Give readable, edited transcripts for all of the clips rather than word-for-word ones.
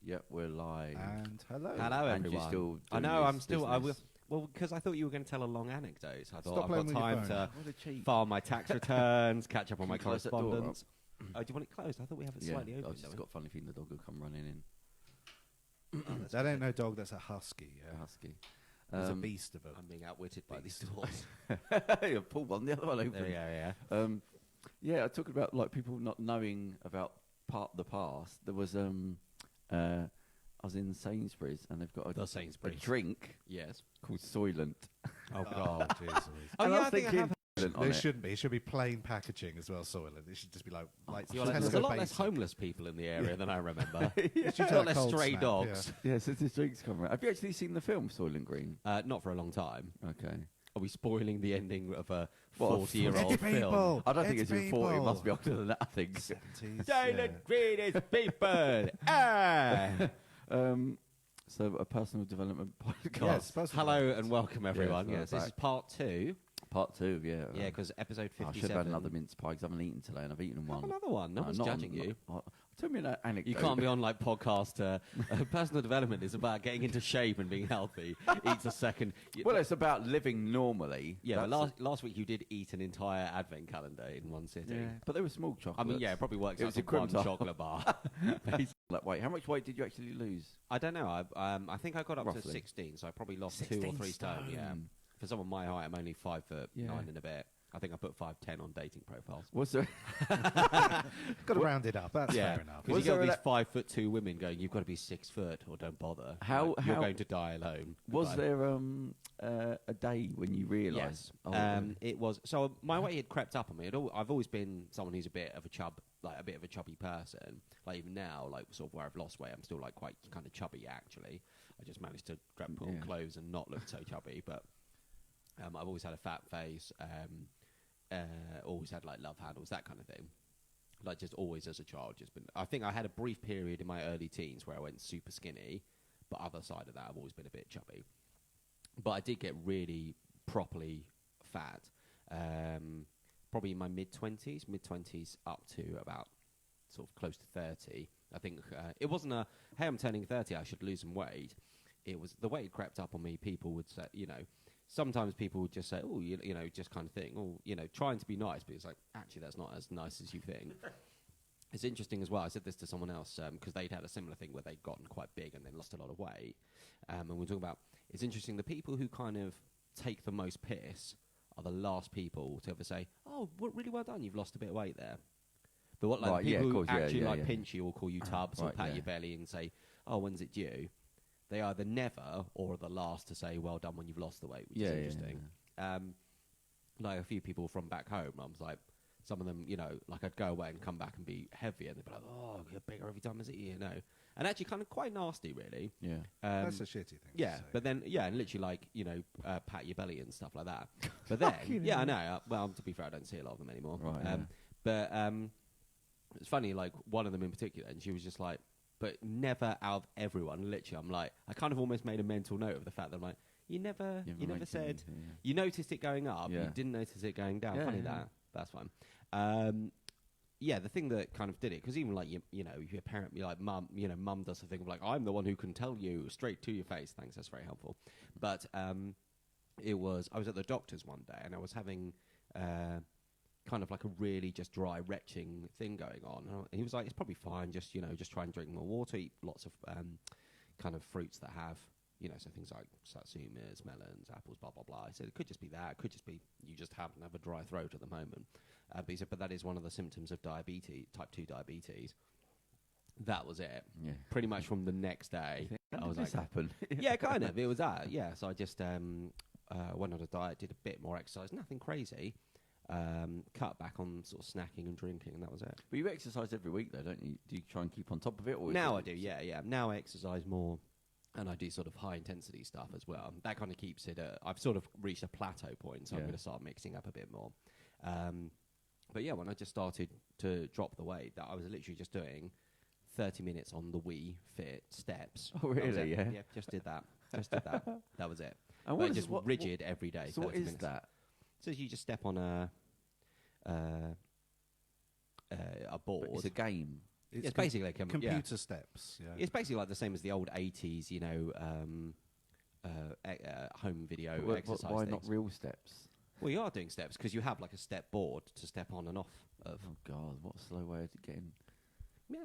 Yep, we're live. And hello. Hello, everyone. Still I know, I'm still... business. Well, because I thought you were going to tell a long anecdote. So I thought Stop I've got playing with your time phone. to What a cheat. file my tax returns, catch up on Can my you close that door correspondence. Oh, do you want it closed? I thought we have it slightly open. I've just got a funny feeling the dog will come running in. That ain't no dog, that's a husky. A Yeah. husky. It's a beast of a... I'm being outwitted by these doors. You pull one, the other one open. There we go, yeah. Yeah, I talked about like people not knowing about the past. There was I was in Sainsbury's and they've got a drink Yes. called Soylent. Oh, God, Jesus. Oh, And yeah, was I think I thinking have... Soylent on There it. shouldn't be. It should be plain packaging as well, Soylent. It should just be like You're like, there's a Tesco lot less basic. homeless people in the area than I remember. It should A be lot like less Cold stray Snap, dogs. yeah. Yeah, so this drink's come around. Have you actually seen the film Soylent Green? Not for a long time. Okay. Are we spoiling the ending of a What, 40-year-old It's film? people. I don't think it's been 40. It people. must be older than that, I think. 70s, Silent greatest people! Ah! So a personal development podcast. Yeah, it's supposed to be Hello like and welcome, everyone. Yeah, Yes, this back. is part 2. Part 2, yeah. Yeah, because episode I 57... should have had another mince pie because I haven't eaten today and I've eaten one. Have another one. No one's not judging on- you. Tell me an anecdote. You can't be on like podcast. Personal development is about getting into shape and being healthy. Eats a second. Well, it's about living normally. Yeah, but That's last week you did eat an entire advent calendar in one sitting. yeah, but they were small I chocolates. mean, yeah, it probably works It out was to one equivalent to- chocolate bar. Like, wait, how much weight did you actually lose? I don't know. I think I got up to Roughly. 16, so I probably lost 2 or 16 3 stone. Yeah, stone. for someone my height, I'm only 5'9" Yeah. and a bit. I think I put 5'10" on dating profiles. Was there? Got to round it up. That's Yeah, fair enough. because Was you got there these 5'2" women going, "You've got to be 6 foot or don't bother. How- You're how- going to die alone." Was Goodbye. there a day when you realised? Yes. Oh, It was. So my weight had crept up on me. I've always been someone who's a bit of a chubby person. Like even now, like sort of where I've lost weight, I'm still like quite kind of chubby actually. I just managed to put on Yeah. clothes and not look so chubby. But I've always had a fat face. Always had like love handles, that kind of thing. Like just always as a child, just been. I think I had a brief period in my early teens where I went super skinny, but other side of that, I've always been a bit chubby. But I did get really properly fat, probably in my mid-20s up to about sort of close to 30. I think it wasn't a, hey, I'm turning 30, I should lose some weight. It was the way it crept up on me. People would say, sometimes people would just say, oh, you know, just kind of thing, oh, trying to be nice, but it's like, actually, that's not as nice as you think. It's interesting as well. I said this to someone else because they'd had a similar thing where they'd gotten quite big and then lost a lot of weight. And we're talking about, it's interesting, the people who kind of take the most piss are the last people to ever say, oh, really well done, you've lost a bit of weight there. But what like Right, yeah, people of who course, yeah, actually yeah, like yeah. pinch you or call you tubs or Right, pat yeah. your belly and say, oh, when's it due? They either never or are the last to say, well done when you've lost the weight, which is interesting. Like a few people from back home, I was like, some of them, like I'd go away and come back and be heavy, and they'd be like, oh, you're bigger every time I see you, And actually kind of quite nasty, really. Yeah. That's a shitty thing. Yeah, to say. but then, and literally like, pat your belly and stuff like that. But then, I know. Well, to be fair, I don't see a lot of them anymore. Right, yeah. But it's funny, like one of them in particular, and she was just like, but never out of everyone, literally, I'm like, I kind of almost made a mental note of the fact that I'm like, you never said, mentioned, yeah. you noticed it going up, Yeah. you didn't notice it going down. Yeah, Funny yeah. that's fine. The thing that kind of did it, because even like, your parent, like mum, mum does the thing of like, I'm the one who can tell you straight to your face. Thanks, that's very helpful. But I was at the doctor's one day and I was having kind of like a really just dry retching thing going on. And he was like, it's probably fine, just try and drink more water, eat lots of kind of fruits that have, so things like satsumas, melons, apples, blah, blah, blah. I said, it could just be that. It could just be you just happen to have a dry throat at the moment. But he said, but that is one of the symptoms of diabetes, type 2 diabetes. That was it. Yeah. Pretty much from the next day. How I did was this like, happen? yeah, kind of. It was that. Yeah. So I just went on a diet, did a bit more exercise, nothing crazy. Cut back on sort of snacking and drinking, and that was it. But you exercise every week, though, don't you? Do you try and keep on top of it? Or Now I do, yeah. Now I exercise more, and I do sort of high intensity stuff as well. That kind of keeps it. I've sort of reached a plateau point, so I'm going to start mixing up a bit more. But yeah, when I just started to drop the weight, that I was literally just doing 30 minutes on the Wii Fit steps. Oh, really? Yeah. Yeah, just did that. That was it. And But what just rigid every day. So what 30 is minutes. that? So you just step on a board. But it's a game. It's basically like computer steps. Yeah. It's basically like the same as the old 80s, home video exercise Why things. not real steps? Well, you are doing steps because you have like a step board to step on and off of. Oh God, what a slow way to get in. Yeah.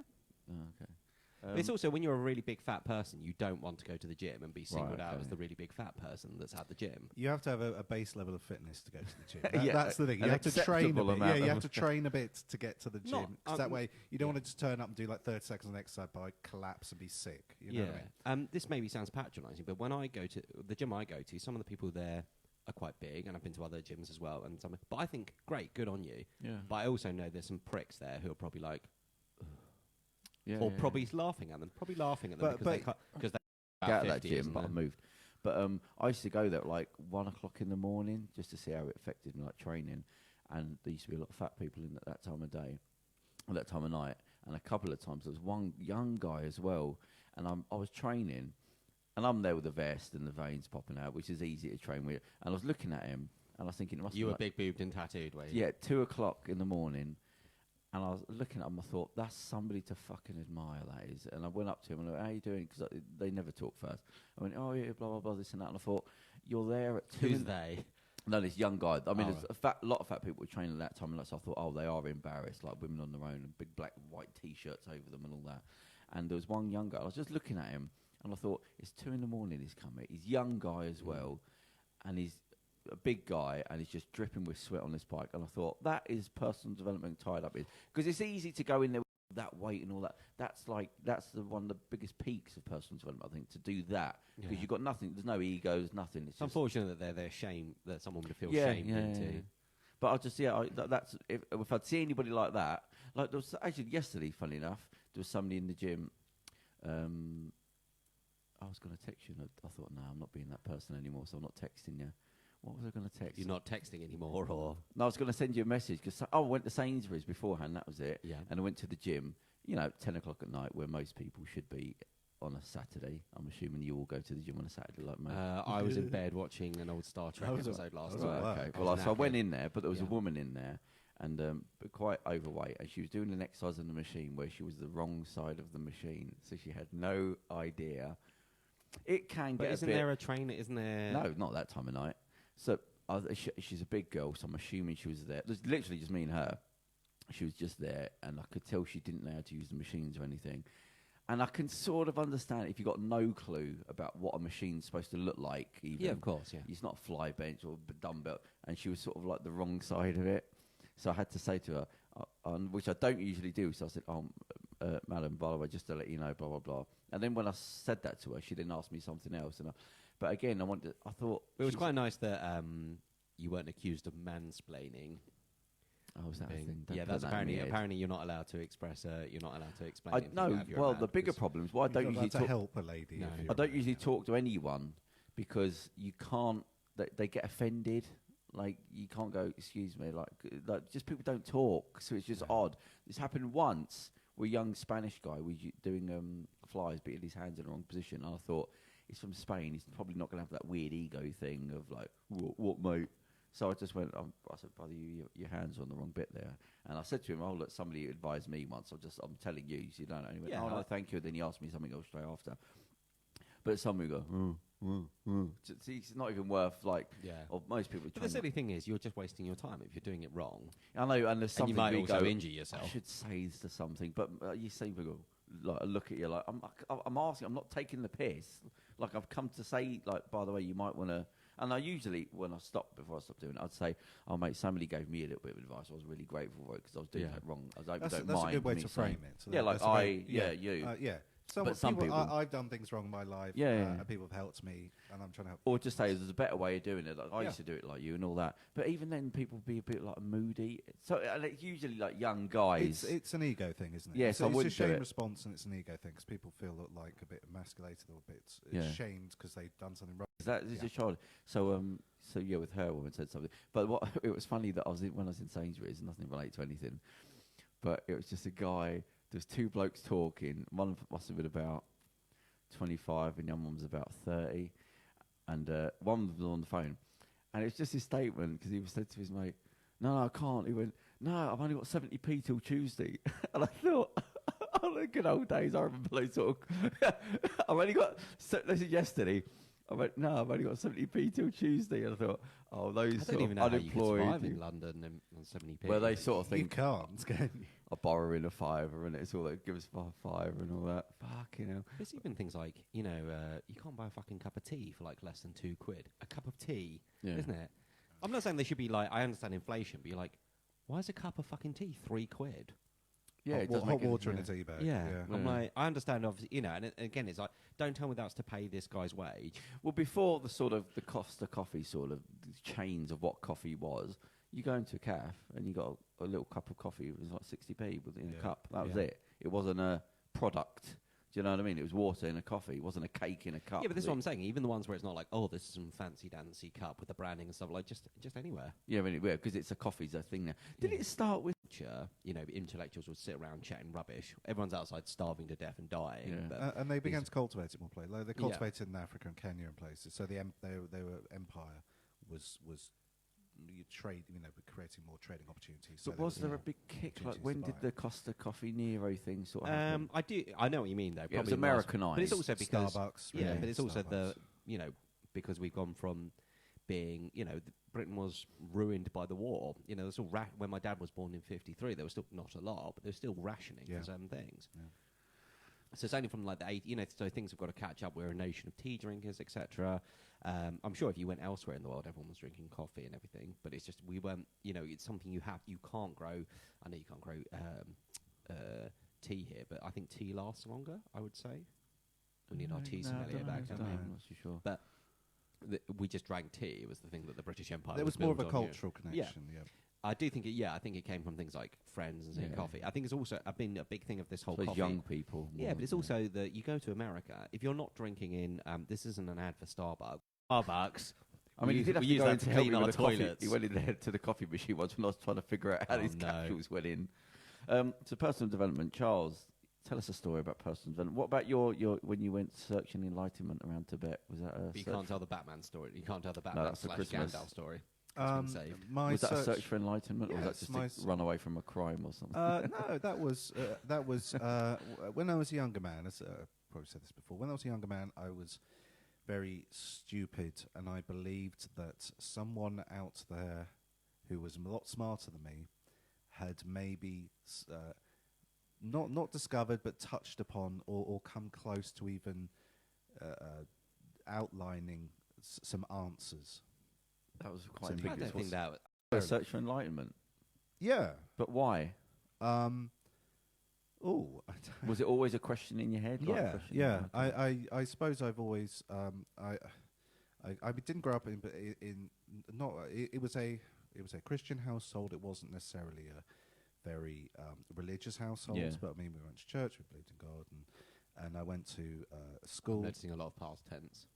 Oh, okay. It's also when you're a really big fat person, you don't want to go to the gym and be singled out okay. as the really big fat person that's at the gym. You have to have a base level of fitness to go to the gym. That's the thing. You an have to train a bit. amount You have to train a bit to get to the gym. Because that way, you don't want to just turn up and do like 30 seconds of exercise by collapse and be sick. You know what I mean? This maybe sounds patronising, but when I go to the gym I go to, some of the people there are quite big, and I've been to other gyms as well. But I think, great, good on you. Yeah. But I also know there's some pricks there who are probably like, Yeah, probably laughing at them. Probably laughing at them because they get out of that gym, but I moved. But I used to go there at like 1 o'clock in the morning just to see how it affected me, like training. And there used to be a lot of fat people in at that time of day, at that time of night. And a couple of times there was one young guy as well, and I was training, and I'm there with the vest and the veins popping out, which is easy to train with. And I was looking at him, and I was thinking, it must you be were like, big boobed and tattooed, were you? Yeah, 2 o'clock in the morning. And I was looking at him, I thought, that's somebody to fucking admire, that is. And I went up to him and I went, how you doing? Because they never talk first. I went, oh, yeah, blah, blah, blah, this and that. And I thought, you're there at 2. Who's they? No, this young guy. I mean, there's a lot of fat people were training at that time. And so I thought, oh, they are embarrassed, like women on their own and big black and white T-shirts over them and all that. And there was one young guy. I was just looking at him and I thought, it's 2 in the morning he's coming. He's a young guy as well. And he's a big guy and he's just dripping with sweat on this bike. And I thought, that is personal development tied up in. Because it's easy to go in there with that weight and all that. That's one of the biggest peaks of personal development, I think, to do that. Because you've got nothing, there's no egos, nothing. It's unfortunate that they're shame, that someone would feel shamed into. Yeah. But I just, that's, if I'd see anybody like that, like there was actually yesterday, funny enough, there was somebody in the gym, I was going to text you and I thought, no, I'm not being that person anymore, so I'm not texting you. What was I going to text? You're not texting anymore, or? No, I was going to send you a message because I went to Sainsbury's beforehand. That was it. Yeah. And I went to the gym. 10 o'clock at night, where most people should be on a Saturday. I'm assuming you all go to the gym on a Saturday, like me. I was in bed watching an old Star Trek episode last night. Okay. Well, so I went in there, but there was a woman in there, and but quite overweight, and she was doing an exercise on the machine where she was the wrong side of the machine, so she had no idea. It can but get. Isn't there a trainer? Isn't there? No, not that time of night. So she's a big girl, so I'm assuming she was there. It was literally just me and her. She was just there, and I could tell she didn't know how to use the machines or anything. And I can sort of understand if you've got no clue about what a machine's supposed to look like. Even. Yeah, of course, yeah. It's not a fly bench or a dumbbell, and she was sort of like the wrong side of it. So I had to say to her, which I don't usually do, so I said, madam, by the way, just to let you know, blah, blah, blah. And then when I said that to her, she then asked me something else. But again, I thought... It was quite nice that you weren't accused of mansplaining. Oh, was that a thing? Yeah, that's apparently you're not allowed to express. You're not allowed to explain. No, well, the bigger problem is why I don't usually talk. Help a lady. No. I don't usually talk to anyone because you can't. They get offended. Like you can't go. Excuse me. Like just people don't talk, so it's just odd. This happened once. Where a young Spanish guy was doing flies, but he had his hands in the wrong position. And I thought he's from Spain. He's probably not going to have that weird ego thing of like, what mate? So I just went, I said, brother, your hands are on the wrong bit there. And I said to him, oh, look, somebody advised me once. I'm telling you, so you don't know. And he went, no, thank you. Then he asked me something else straight after. But somebody go, See, it's not even worth, or most people. But the silly thing is, you're just wasting your time if you're doing it wrong. I know, and there's something you might also injure yourself. I should say to something, but you see people look at you like, I'm asking, I'm not taking the piss. Like, I've come to say, by the way, you might want to. And I usually, before I stop doing it, I'd say, oh, mate, somebody gave me a little bit of advice. I was really grateful for it because I was doing that wrong. That's a good way to frame it. So you. Some people, I've done things wrong in my life, and people have helped me, and I'm trying to help. Or just say there's a better way of doing it. Like I used to do it like you and all that. But even then, people be a bit moody. So and it's usually young guys. It's an ego thing, isn't it? Yes, it's a shame response, and it's an ego thing because people feel a bit emasculated or a bit shamed because they've done something wrong. That is a child. So with her, woman said something. But it was funny that when I was in Sainsbury's, nothing related to anything. But it was just a guy. There's two blokes talking. One must have been about 25 and the other one was about 30. And one was on the phone. And it was just his statement because he said to his mate, no, I can't. He went, no, I've only got 70p till Tuesday. And I thought, the good old days. I remember those sort of. I've only got. This is yesterday. I went, no, I've only got 70p till Tuesday. And I thought, oh, those I don't even know unemployed. how you can survive in London on 70p. Well, they sort of think you can't, can you? I'll borrow in a fiver, and it's all that gives us a fiver and all that. Fucking hell. There's even things like, you can't buy a fucking cup of tea for like less than £2. A cup of tea, isn't it? I'm not saying they should be like, I understand inflation, but you're like, why is a cup of fucking tea £3? Yeah, it does hot water in a tea bag. Yeah. I'm like, I understand, obviously, and again, it's like, don't tell me that's to pay this guy's wage. Well, before the sort of the Costa coffee sort of chains of what coffee was, you go into a cafe and you got a little cup of coffee. It was like 60p within a cup. That was it. It wasn't a product. Do you know what I mean? It was water in a coffee. It wasn't a cake in a cup. Yeah, but this is what I'm saying. Even the ones where it's not like, oh, this is some fancy-dancy cup with the branding and stuff, like just anywhere. Yeah, because it's a coffee's a thing now. Did it start with... Intellectuals would sit around chatting rubbish. Everyone's outside starving to death and dying. Yeah. And they began to cultivate it more. Like they cultivated in Africa and Kenya and places. So the empire was trade, creating more trading opportunities. But was there a big kick? Like when did the Costa Coffee Nero thing sort of happen? I know what you mean though. It was Americanized. But it's also because Starbucks. Yeah, but it's also because we've gone from being, Britain was ruined by the war. There's still when my dad was born in '53, there was still not a lot, but there's still rationing for certain things. Yeah. So it's only from like the 80s, so things have got to catch up. We're a nation of tea drinkers, etc. I'm sure if you went elsewhere in the world, everyone was drinking coffee and everything. But it's just we weren't. It's something you can't grow. I know you can't grow tea here, but I think tea lasts longer. I would say we need our tea sommelier back. I'm not too sure. But we just drank tea. It was the thing that the British Empire. There was more of a cultural connection. Yeah. I do think I think it came from things like friends and seeing coffee. I think it's also been a big thing of this whole coffee. Young people. Yeah, but it's also that you go to America, if you're not drinking in, this isn't an ad for Starbucks. I mean, he did have to go in to clean our toilets. He went in there to the coffee machine once when I was trying to figure out how these capsules went in. So personal development. Charles, tell us a story about personal development. What about your when you went searching enlightenment around Tibet? Was that a you can't tell the Batman story. You can't tell the Batman / Gandalf story. Was that a search for enlightenment, or was that just to run away from a crime or something? No, that was when I was a younger man. As probably said this before. When I was a younger man, I was very stupid, and I believed that someone out there who was a lot smarter than me had maybe not discovered, but touched upon, or come close to even outlining some answers. That was quite ambiguous. I don't think that was a search for enlightenment. Yeah. But why? Was it always a question in your head? Yeah. I suppose I've always I didn't grow up in not it was a Christian household. It wasn't necessarily a very religious household, but I mean we went to church, we believed in God, and I went to school. I'm noticing a lot of past tense.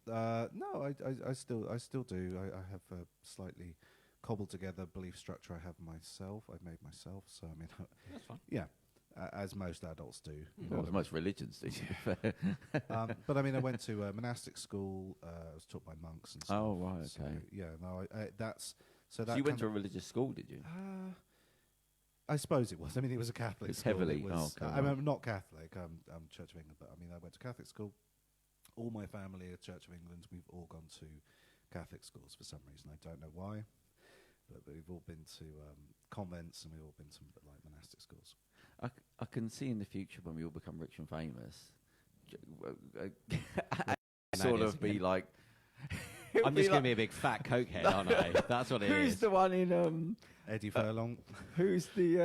No, I still do. I have a slightly cobbled together belief structure I have myself. I've made myself. So I mean, that's fine. Yeah, as most adults do. As most religions do. But I mean, I went to monastic school. I was taught by monks and stuff. Oh right, okay. So, yeah, no, that's so. So you went to a religious school, did you? I suppose it was. I mean, it was a Catholic school. Heavily. I'm not Catholic. I'm Church of England, but I mean, I went to Catholic school. All my family are Church of England. We've all gone to Catholic schools for some reason. I don't know why, but we've all been to convents and we've all been to like monastic schools. I can see in the future when we all become rich and famous, sort of be like. I'm just going to be a big fat cokehead, aren't I? That's what it is. Who's the one in Eddie Furlong? Who's the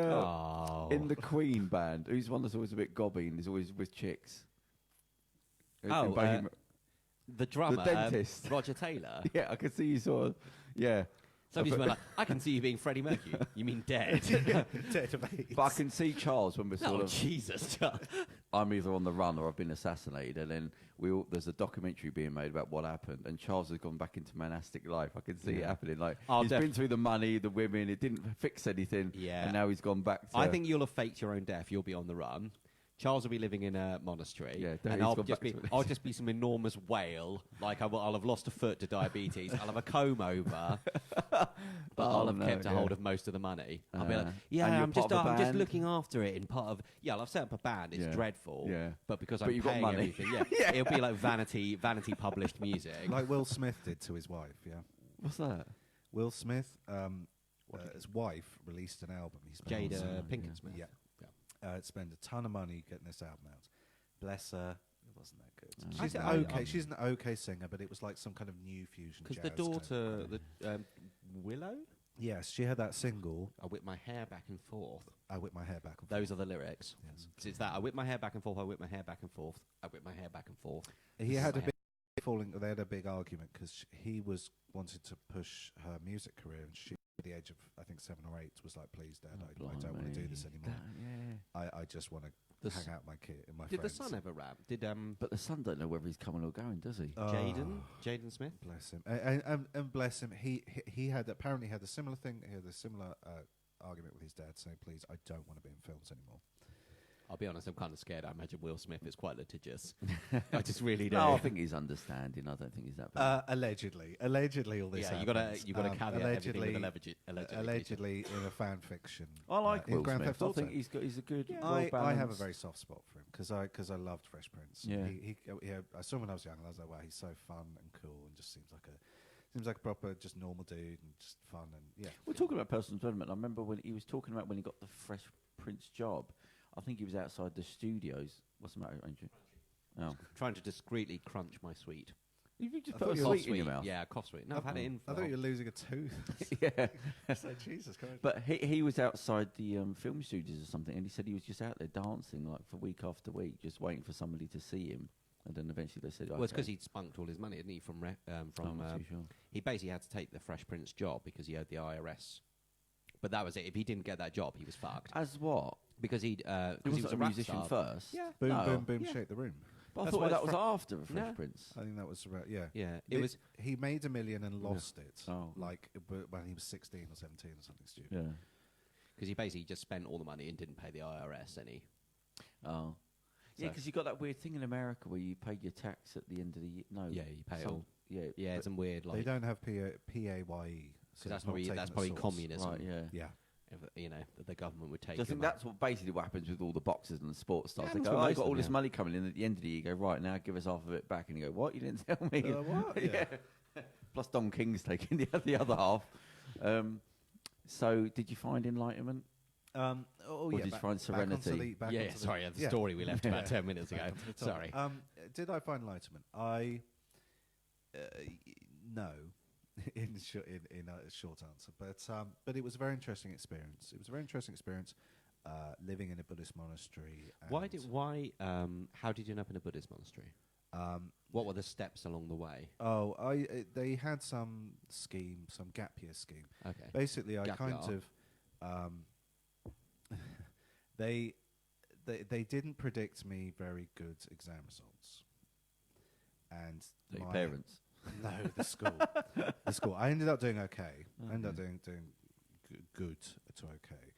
in the Queen band? Who's one that's always a bit gobby and is always with chicks? The drummer, the dentist, Roger Taylor. Yeah, I can see you sort of. Yeah. Somebody's like, I can see you being Freddie Mercury. You mean dead? Dead of AIDS. But I can see Charles when we're sort of. Jesus. I'm either on the run or I've been assassinated, and then there's a documentary being made about what happened, and Charles has gone back into monastic life. I can see it happening. Like he's been through the money, the women. It didn't fix anything. Yeah. And now he's gone back to. I think you'll have faked your own death. You'll be on the run. Charles will be living in a monastery, Yeah, and he's I'll just be some enormous whale. Like I'll have lost a foot to diabetes. I'll have a comb over, but I'll have kept a hold of most of the money. I'll be like, and yeah, you're I'm part just of a I'm just band? looking after it in part of. Yeah, I'll set up a band. It's dreadful, but because I'm you've got paying money. everything, it'll be like vanity published music. Like Will Smith did to his wife. Yeah. What's that? Will Smith, his wife released an album. He spent Jada Pinkett Smith. Yeah. Spent a ton of money getting this album out. Bless her. It wasn't that good. She's okay. She's an okay singer, but it was like some kind of new fusion. Because jazz the type daughter, thing. Willow, Yes, she had that single. I whip my hair back and forth. I whip my hair back and forth. Those are the lyrics. Yes. So it's that I whip my hair back and forth. I whip my hair back and forth. I whip my hair back and forth. He had a big they had a big argument because he was wanted to push her music career, and she, at the age of I think 7 or 8, was like, "Please, Dad, I don't want to do this anymore. I just want to hang out my kid and my Did friends." the son ever rap? Did But the son don't know whether he's coming or going, does he? Jaden Smith? Bless him, and bless him. He had apparently had a similar thing. He had a similar argument with his dad, saying, "Please, I don't want to be in films anymore." I'll be honest, I'm kind of scared. I imagine Will Smith is quite litigious. I just really do. No, I think he's understanding. I don't think he's that bad. Allegedly, all this. Yeah, happens. you got to caveat everything with allegedly in a fan fiction. I like in Will Grand Smith. Theft I Auto. think he's a good. I have a very soft spot for him because I loved Fresh Prince. Yeah. I saw him when I was young, and I was like, wow, he's so fun and cool, and just seems like a proper, just normal dude, and just fun, and yeah. We're talking about personal development. I remember when he was talking about when he got the Fresh Prince job. I think he was outside the studios. What's the matter, Andrew? Oh, Trying to discreetly crunch my sweet. you just I put thought a you were sweet in your mouth. Yeah, cough sweet. No, I've had it in. I thought you were losing a tooth. Yeah. It's like, Jesus Christ. But he was outside the film studios or something, and he said he was just out there dancing like for week after week, just waiting for somebody to see him. And then eventually they said, Well, it's because he'd spunked all his money, didn't he? I'm not too sure. He basically had to take the Fresh Prince job because he owed the IRS. But that was it. If he didn't get that job, he was fucked. As what? Because he was a a rap musician star. first. Yeah. Boom, No. boom, boom, Yeah. shake the room. But I That's thought why that it's was after the Fresh No. Prince. I think that was right. Yeah. Yeah. It was. He made $1 million and lost it. Oh. Like when he was 16 or 17 or something stupid. Yeah. Because he basically just spent all the money and didn't pay the IRS any. Oh. Yeah, So- because you got that weird thing in America where you pay your tax at the end of the year. No. Yeah, you pay it all. Yeah. Yeah, it's some weird They like. don't have PAYE. So That's it's not probably taken at source. communism. Right. Yeah. Yeah. If, that the government would take. So I think your that's what basically what happens with all the boxers and the sports stars. Yeah, They that's go, what "Oh, I most got of all them, this yeah. money coming in." At the end of the year, you go, "Right, now give us half of it back," and you go, "What? You didn't tell me?" What? Yeah. Plus Don King's taking the other half. So did you find enlightenment? Or did you find serenity? money. Yeah, sorry, the story we left about 10 minutes ago. Sorry. Did I find enlightenment? No, in a short answer, but it was a very interesting experience. It was a very interesting experience living in a Buddhist monastery. And How did you end up in a Buddhist monastery? What were the steps along the way? They had some scheme, some gap year scheme. Okay. Basically, I Gap kind year. of they didn't predict me very good exam results, and Your my parents. no, the school. I ended up doing okay. I ended up doing good to okay,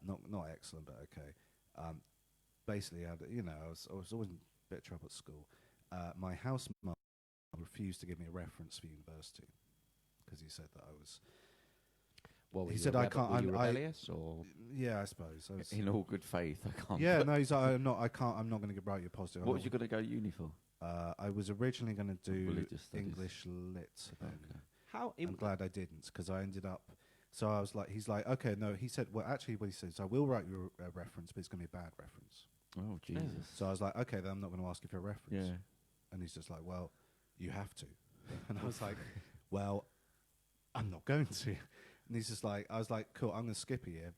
not excellent, but okay. Basically, I was always in a bit of trouble at school. My house mum refused to give me a reference for university because he said that I was. Well, He said, "I can't." Were you I'm- rebellious, or Yeah, I suppose. I was, In all good faith, I can't. yeah, no, he's like, I'm not. I can't. I'm not going to write you a positive. What was you going to go to uni for? I was originally going to do Religious studies. English lit. Then. Okay. how? I'm glad I didn't because I ended up. So I was like, he's like, okay, no. He said, well, actually, what he said is, I will write you a reference, but it's going to be a bad reference. Oh Jesus. So I was like, okay, then I'm not going to ask you for a reference. Yeah. And he's just like, well, you have to. And I was like, well, I'm not going to. And he's just like, I was like, cool, I'm going to skip a year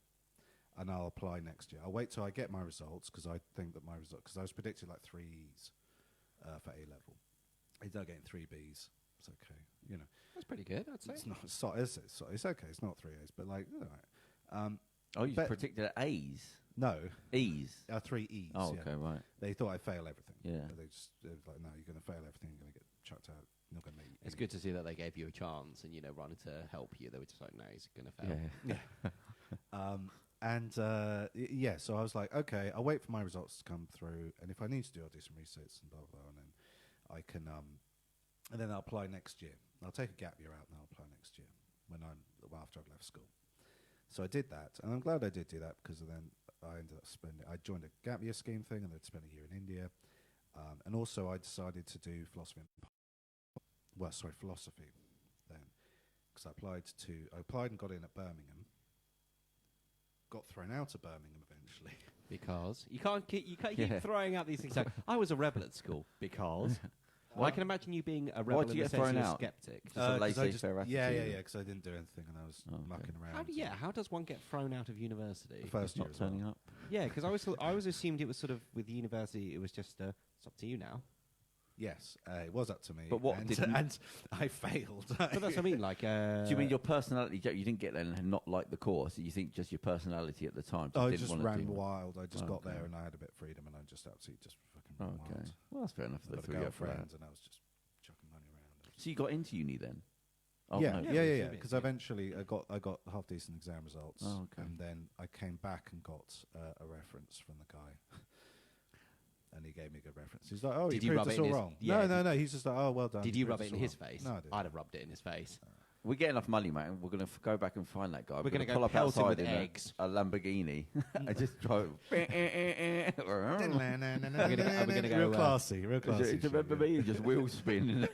and I'll apply next year. I'll wait till I get my results because I think that my results, because I was predicted like 3 E's for A level. I ended up getting 3 B's. It's okay, you know. That's pretty good, I'd say. It's not, it's okay, it's not 3 A's, but like, all right. Oh, you But- predicted A's, No, E's. 3 E's. Oh, yeah. okay, right. They thought I'd fail everything. Yeah. But they was like, no, you're going to fail everything, you're going to get chucked out. You're not going to make It's good to see that they gave you a chance and, wanted to help you. They were just like, no, he's going to fail. Yeah. Yeah. Yeah, so I was like, okay, I'll wait for my results to come through, and if I need to do audition resits and blah blah, and then I can, and then I'll apply next year. I'll take a gap year out and I'll apply next year after I've left school. So I did that, and I'm glad I did do that because then I ended up I joined a gap year scheme thing, and then spent a year in India, and also I decided to do philosophy then, because I applied and got in at Birmingham. Got thrown out of Birmingham eventually. Because you can't keep Yeah. throwing out these things. So, I was a rebel at school because. Well, I can imagine you being a rebel Why'd you in the get sense thrown you're a out? skeptic. Just a laissez-faire attitude. Yeah, because I didn't do anything and I was mucking around. How does one get thrown out of university? The first year Not as well. turning up. Yeah, because I always assumed it was sort of with university. It was just it's up to you now. Yes, it was up to me. But what and I failed. But that's what I mean. Like, Do you mean your personality? You didn't get there and not like the course. You think just your personality at the time? I didn't just wanna ran do- wild. I just got Okay. there and I had a bit of freedom and I just absolutely just fucking ran Okay. wild. Well, that's fair enough. I They got a threw you out for that. girlfriend and I was just chucking money around. So you got into uni then? Oh, yeah. no. Yeah. Because eventually I got half decent exam results, Oh, okay. and then I came back and got a reference from the guy, and he gave me a good reference. He's like, "Oh, Did you you proved rub us it in all his- wrong." yeah, No. He's just like, "Oh, well done." did you rub proved it us in his all wrong." face? No, I didn't. I'd have rubbed it in his face. We get enough money, man. We're going to go back and find that guy. We're gonna go pull up pelt him outside with in eggs. a Lamborghini. I just drove. Are we gonna go, real classy, real Do classy. you remember me? Just wheel spin.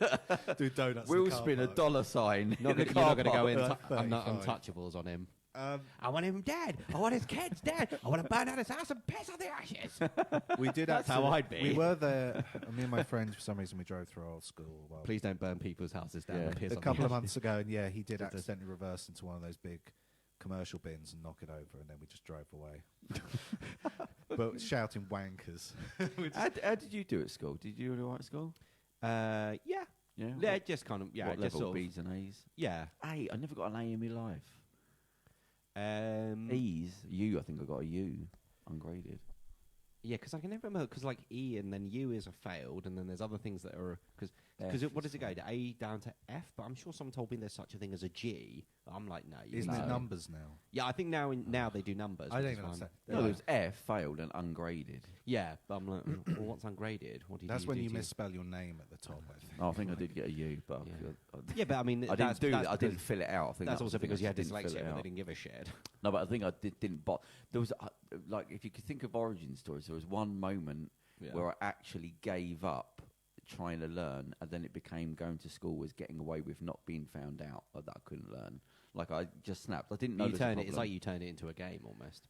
Do donuts. Wheel spin, a dollar sign. You're in the not car going to go park. in. I'm not 35. untouchables on him. I I want him dead. I want his kids dead. I want to burn out his house and piss on the ashes. We did. That's actually, how I'd be. We were there. Me and my friends, for some reason, we drove through our old school. Well, Please don't burn people's houses down Yeah. and piss a on couple the of ashes. months ago, and yeah, he did Did this. accidentally reverse into one of those big commercial bins and knock it over, and then we just drove away. But shouting wankers. How did you do at school? Did you do all right at school? Yeah. Yeah. Yeah, just kind of, yeah, What just level? sort of, B's and A's? yeah. A. I never got an A in my life. Mm. E's. U. I think I got a U. Ungraded. Yeah, because I can never remember, because like E and then U is a failed, and then there's other things that are, because F what is does it go, to A down to F? But I'm sure someone told me there's such a thing as a G. I'm like, no. Isn't No. it numbers now? Yeah, I think now they do numbers. I which don't is even fine. understand. No, They're there was F, failed, and ungraded. Yeah, but I'm like, well, what's ungraded? What did That's you when do you to misspell your name at the top, I think. Oh, I think I did get a U, but Yeah. I Yeah, but I mean, didn't that's, do that's that. I didn't because- fill it out. I think That's that was also the thing, because I you had just didn't fill dyslexia, it but they out. didn't give a shit. No, but I think I didn't. There was like, if you could think of origin stories, there was one moment where I actually gave up trying to learn, and then it became going to school was getting away with not being found out that I couldn't learn. Like I just snapped. I didn't know. You there's a turn it. It's problem. like you turn it into a game almost.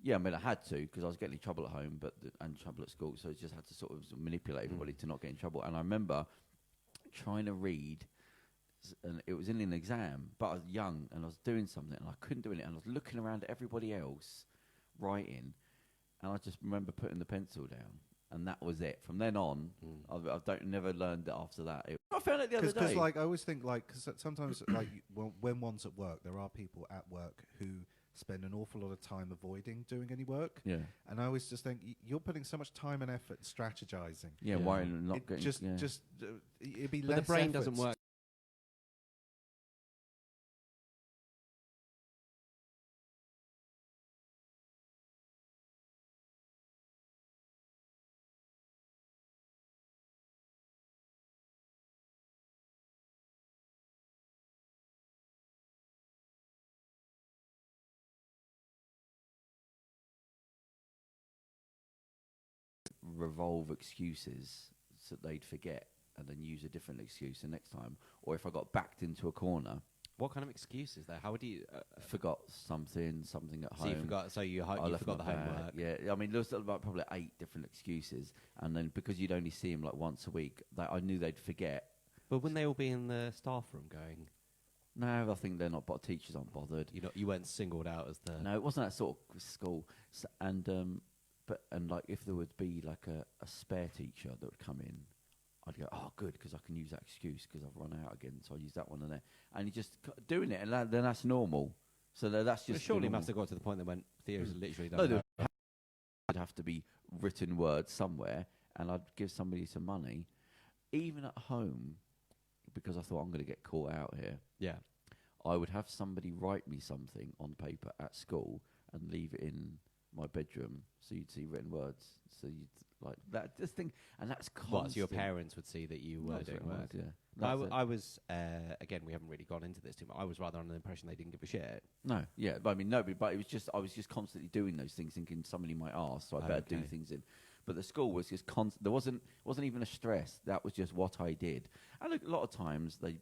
Yeah, I mean, I had to because I was getting in trouble at home, and trouble at school. So I just had to sort of manipulate everybody to not get in trouble. And I remember trying to read, and it was in an exam, but I was young and I was doing something and I couldn't do it. And I was looking around at everybody else writing, and I just remember putting the pencil down, and that was it. From then on, I never learned it after that. I found it the other day. Because like I always think like because sometimes like when one's at work, there are people at work who spend an awful lot of time avoiding doing any work. Yeah, And I always just think you're putting so much time and effort strategizing. yeah. Yeah. Why not It getting? just yeah. it'd be But less the brain effort doesn't work. revolve excuses so they'd forget and then use a different excuse the next time. Or if I got backed into a corner, What kind of excuse is there? How would you? forgot something at So home. you forgot. So you I you left forgot the my bag. homework. Yeah, I mean, there was about probably 8 different excuses, and then because you'd only see them like once a week, I knew they'd forget. But wouldn't they all be in the staff room going? No, I think they're not. But teachers aren't bothered. You weren't singled out as the. No, it wasn't that sort of school. And like if there would be like a spare teacher that would come in, I'd go, oh, good, because I can use that excuse because I've run out again, so I use that one and you just doing it, and then that's normal. So that's just Surely normal. must have got to the point that when Theo's literally done No, that. there'd have to be written words somewhere, and I'd give somebody some money, even at home, because I thought I'm going to get caught out here. Yeah. I would have somebody write me something on paper at school, and leave it in my bedroom, so you'd see written words. So you'd like that. Just think, and that's constant. What, so your parents would see that you were That's doing written work? words, yeah. I was, again, we haven't really gone into this too much. I was rather under the impression they didn't give a shit. No, yeah, but I mean, no, but it was just I was just constantly doing those things, thinking somebody might ask, so I better do Okay. things in. But the school was just constant. There wasn't even a stress. That was just what I did. And a lot of times they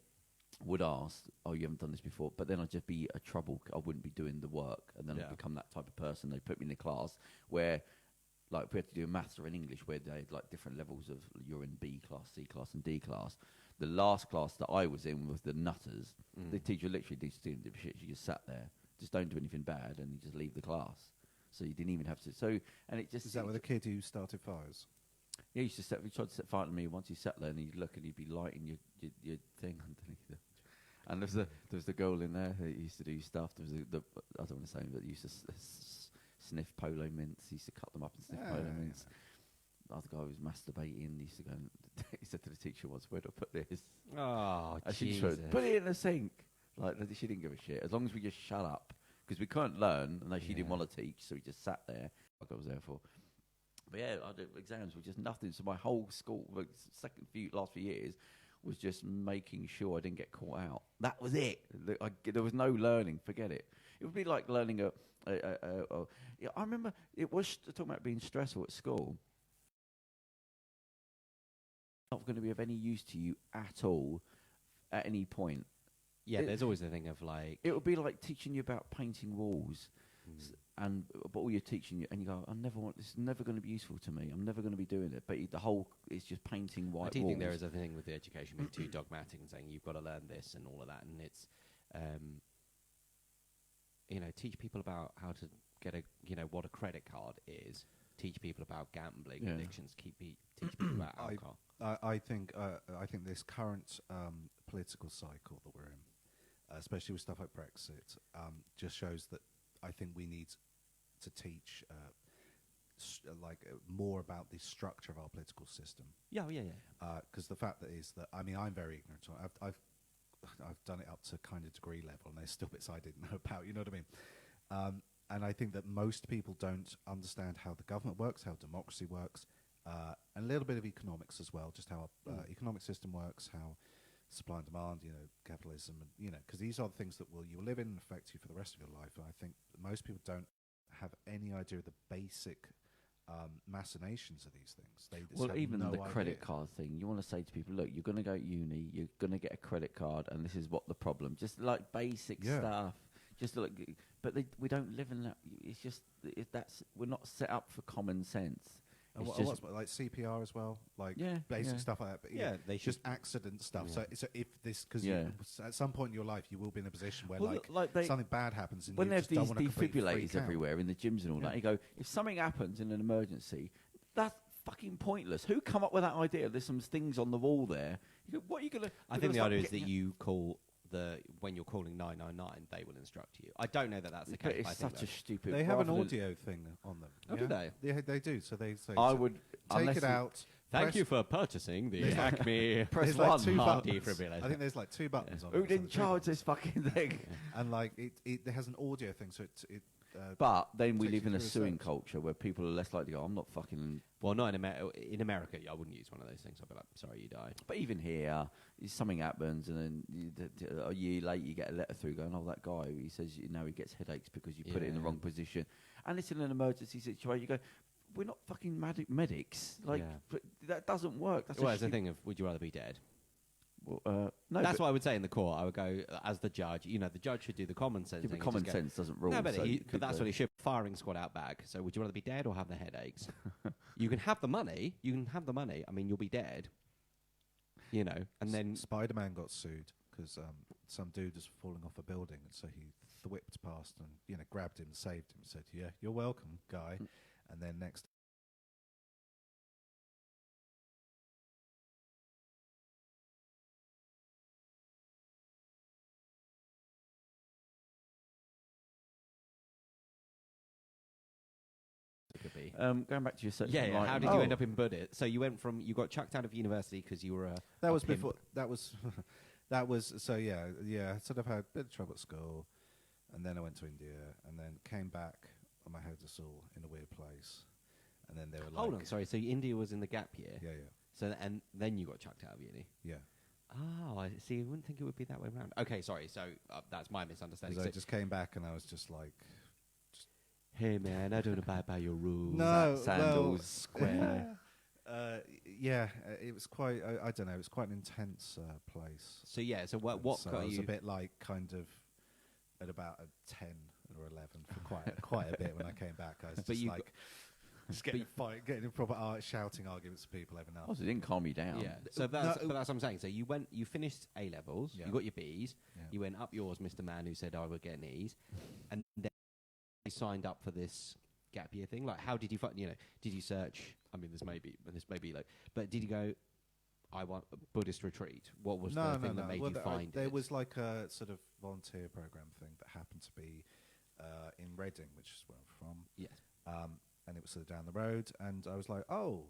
would ask, "Oh, you haven't done this before," but then I'd just be a trouble. I wouldn't be doing the work, and then Yeah. I'd become that type of person. They put me in a class where, like, if we had to do maths or in English, where they had like different levels of you're in B class, C class, and D class. The last class that I was in was the nutters. The teacher literally didn't do shit. She just sat there, just don't do anything bad, and you just leave the class. So you didn't even have to. So and it just Is that with the kid who started fires? yeah, he used to set. We tried to set fire to me. Once he sat there, and he'd look, and he'd be lighting your thing underneath it. And there was the girl in there who used to do stuff. There was the I don't want to say, but used to sniff polo mints. He used to cut them up and sniff polo mints. The other guy was masturbating. He used to go. And he said to the teacher once, "Where do I put this?" Oh, And she just Jesus. went, "Put it in the sink." Like she didn't give a shit as long as we just shut up because we couldn't learn, and she didn't want to teach, so we just sat there. Like I was there for. But yeah, exams were just nothing. So my whole school, like, last few years, was just making sure I didn't get caught out. That was it. There was no learning. Forget it. It would be like learning yeah, I remember it was talking about being stressful at school. Not going to be of any use to you at all, at any point. Yeah, there's always the thing of like... It would be like teaching you about painting walls. But all you're teaching you, and you go, this is never going to be useful to me. I'm never going to be doing it. But it's just painting white walls. I do think there is a thing with the education being too dogmatic and saying you've got to learn this and all of that, and it's, teach people about how to get what a credit card is. Teach people about gambling addictions. Teach people about alcohol. I think this current political cycle that we're in, especially with stuff like Brexit, just shows that I think we need to teach more about the structure of our political system. Yeah. Because the fact that is that I'm very ignorant. I've done it up to kind of degree level, and there's still bits I didn't know about. You know what I mean? And I think that most people don't understand how the government works, how democracy works, and a little bit of economics as well, just how our economic system works, how supply and demand, capitalism, and because these are the things that you will live in and affect you for the rest of your life. And I think most people don't have any idea of the basic machinations of these things. They just have even no the credit idea. card thing, you want to say to people, look, you're going to go to uni, you're going to get a credit card, and this is what the problem. Just like basic stuff. Just like, but we don't live in that. It's just we're not set up for common sense. And It's what's like CPR as well, like basic stuff like that. But they just accident stuff. Yeah. So if this, because at some point in your life you will be in a position where something bad happens, and when you there's just these don't want to completely defibrillators freak out. everywhere in the gyms and all that, you go, if something happens in an emergency, that's fucking pointless. Who come up with that idea? There's some things on the wall there. You go, what are you gonna? I think the idea is that you call when you're calling 999, they will instruct you. I don't know that that's the case. But it's such a stupid. They have an rather than- audio thing on them. Oh, do they? Yeah, they do. So they say, I would take unless it out. Thank press- you for purchasing the There's like- Acme Press There's like one. two heart buttons. defibrillator. I think there's like two buttons on it. Who so didn't the two charge buttons. this fucking thing? And like it has an audio thing, so it But then we takes live you in a through a suing search. culture where people are less likely to go, I'm not fucking. Well, not in America. In America, I wouldn't use one of those things. I'd be like, sorry, you died. But even here, something happens, and then a year later you get a letter through going, "Oh, that guy, he says he gets headaches because you put it in the Yeah. wrong position." And it's in an emergency situation. You go, "We're not fucking medics. Like but that doesn't work." That's Well, it's the thing of, would you rather be dead? no, That's what I would say in the court. I would go, as the judge, the judge should do the common sense yeah, thing. but and common just go, sense doesn't rule. No, but, so you but could that's go- what he should. Firing squad out back. So would you rather be dead or have the headaches? You can have the money. I mean, you'll be dead. And then Spider-Man got sued because some dude was falling off a building, and so he whipped past and grabbed him, saved him, said, "Yeah, you're welcome, guy." And then next. could be. Going back to your search. Yeah, for yeah. How did Enlightenment. you end up in Buddhist? So you got chucked out of university because you were a. That was pimp. before. That was. So yeah. I sort of had a bit of trouble at school, and then I went to India, and then came back my head was all in a weird place. And then they were like, Hold on, sorry. So India was in the gap year. Yeah. So and then you got chucked out of uni. Yeah. Oh, I see. I wouldn't think it would be that way around. Okay, sorry. So that's my misunderstanding. Because So I just came back and I was just like, hey man, I don't abide by your rules. No, Sandals, square. It was quite. I don't know. It was quite an intense place. So yeah. So what So got I was you? a bit like kind of at about a 10 or 11 for quite a bit when I came back. I was But just you like just getting in proper shouting arguments with people every now. Oh, so it didn't calm you down. Yeah. So that's what I'm saying. So you finished A levels. Yeah. You got your B's. Yeah. You went up yours, Mr. Man, who said I would get an E's, and then you signed up for this gap year thing. Like, how did you find? Did you search? I mean, this may be like, but did you go? I want a Buddhist retreat. What was the thing that made you find it? There was like a sort of volunteer program thing that happened to be in Reading, which is where I'm from. Yes. And it was sort of down the road, and I was like, oh,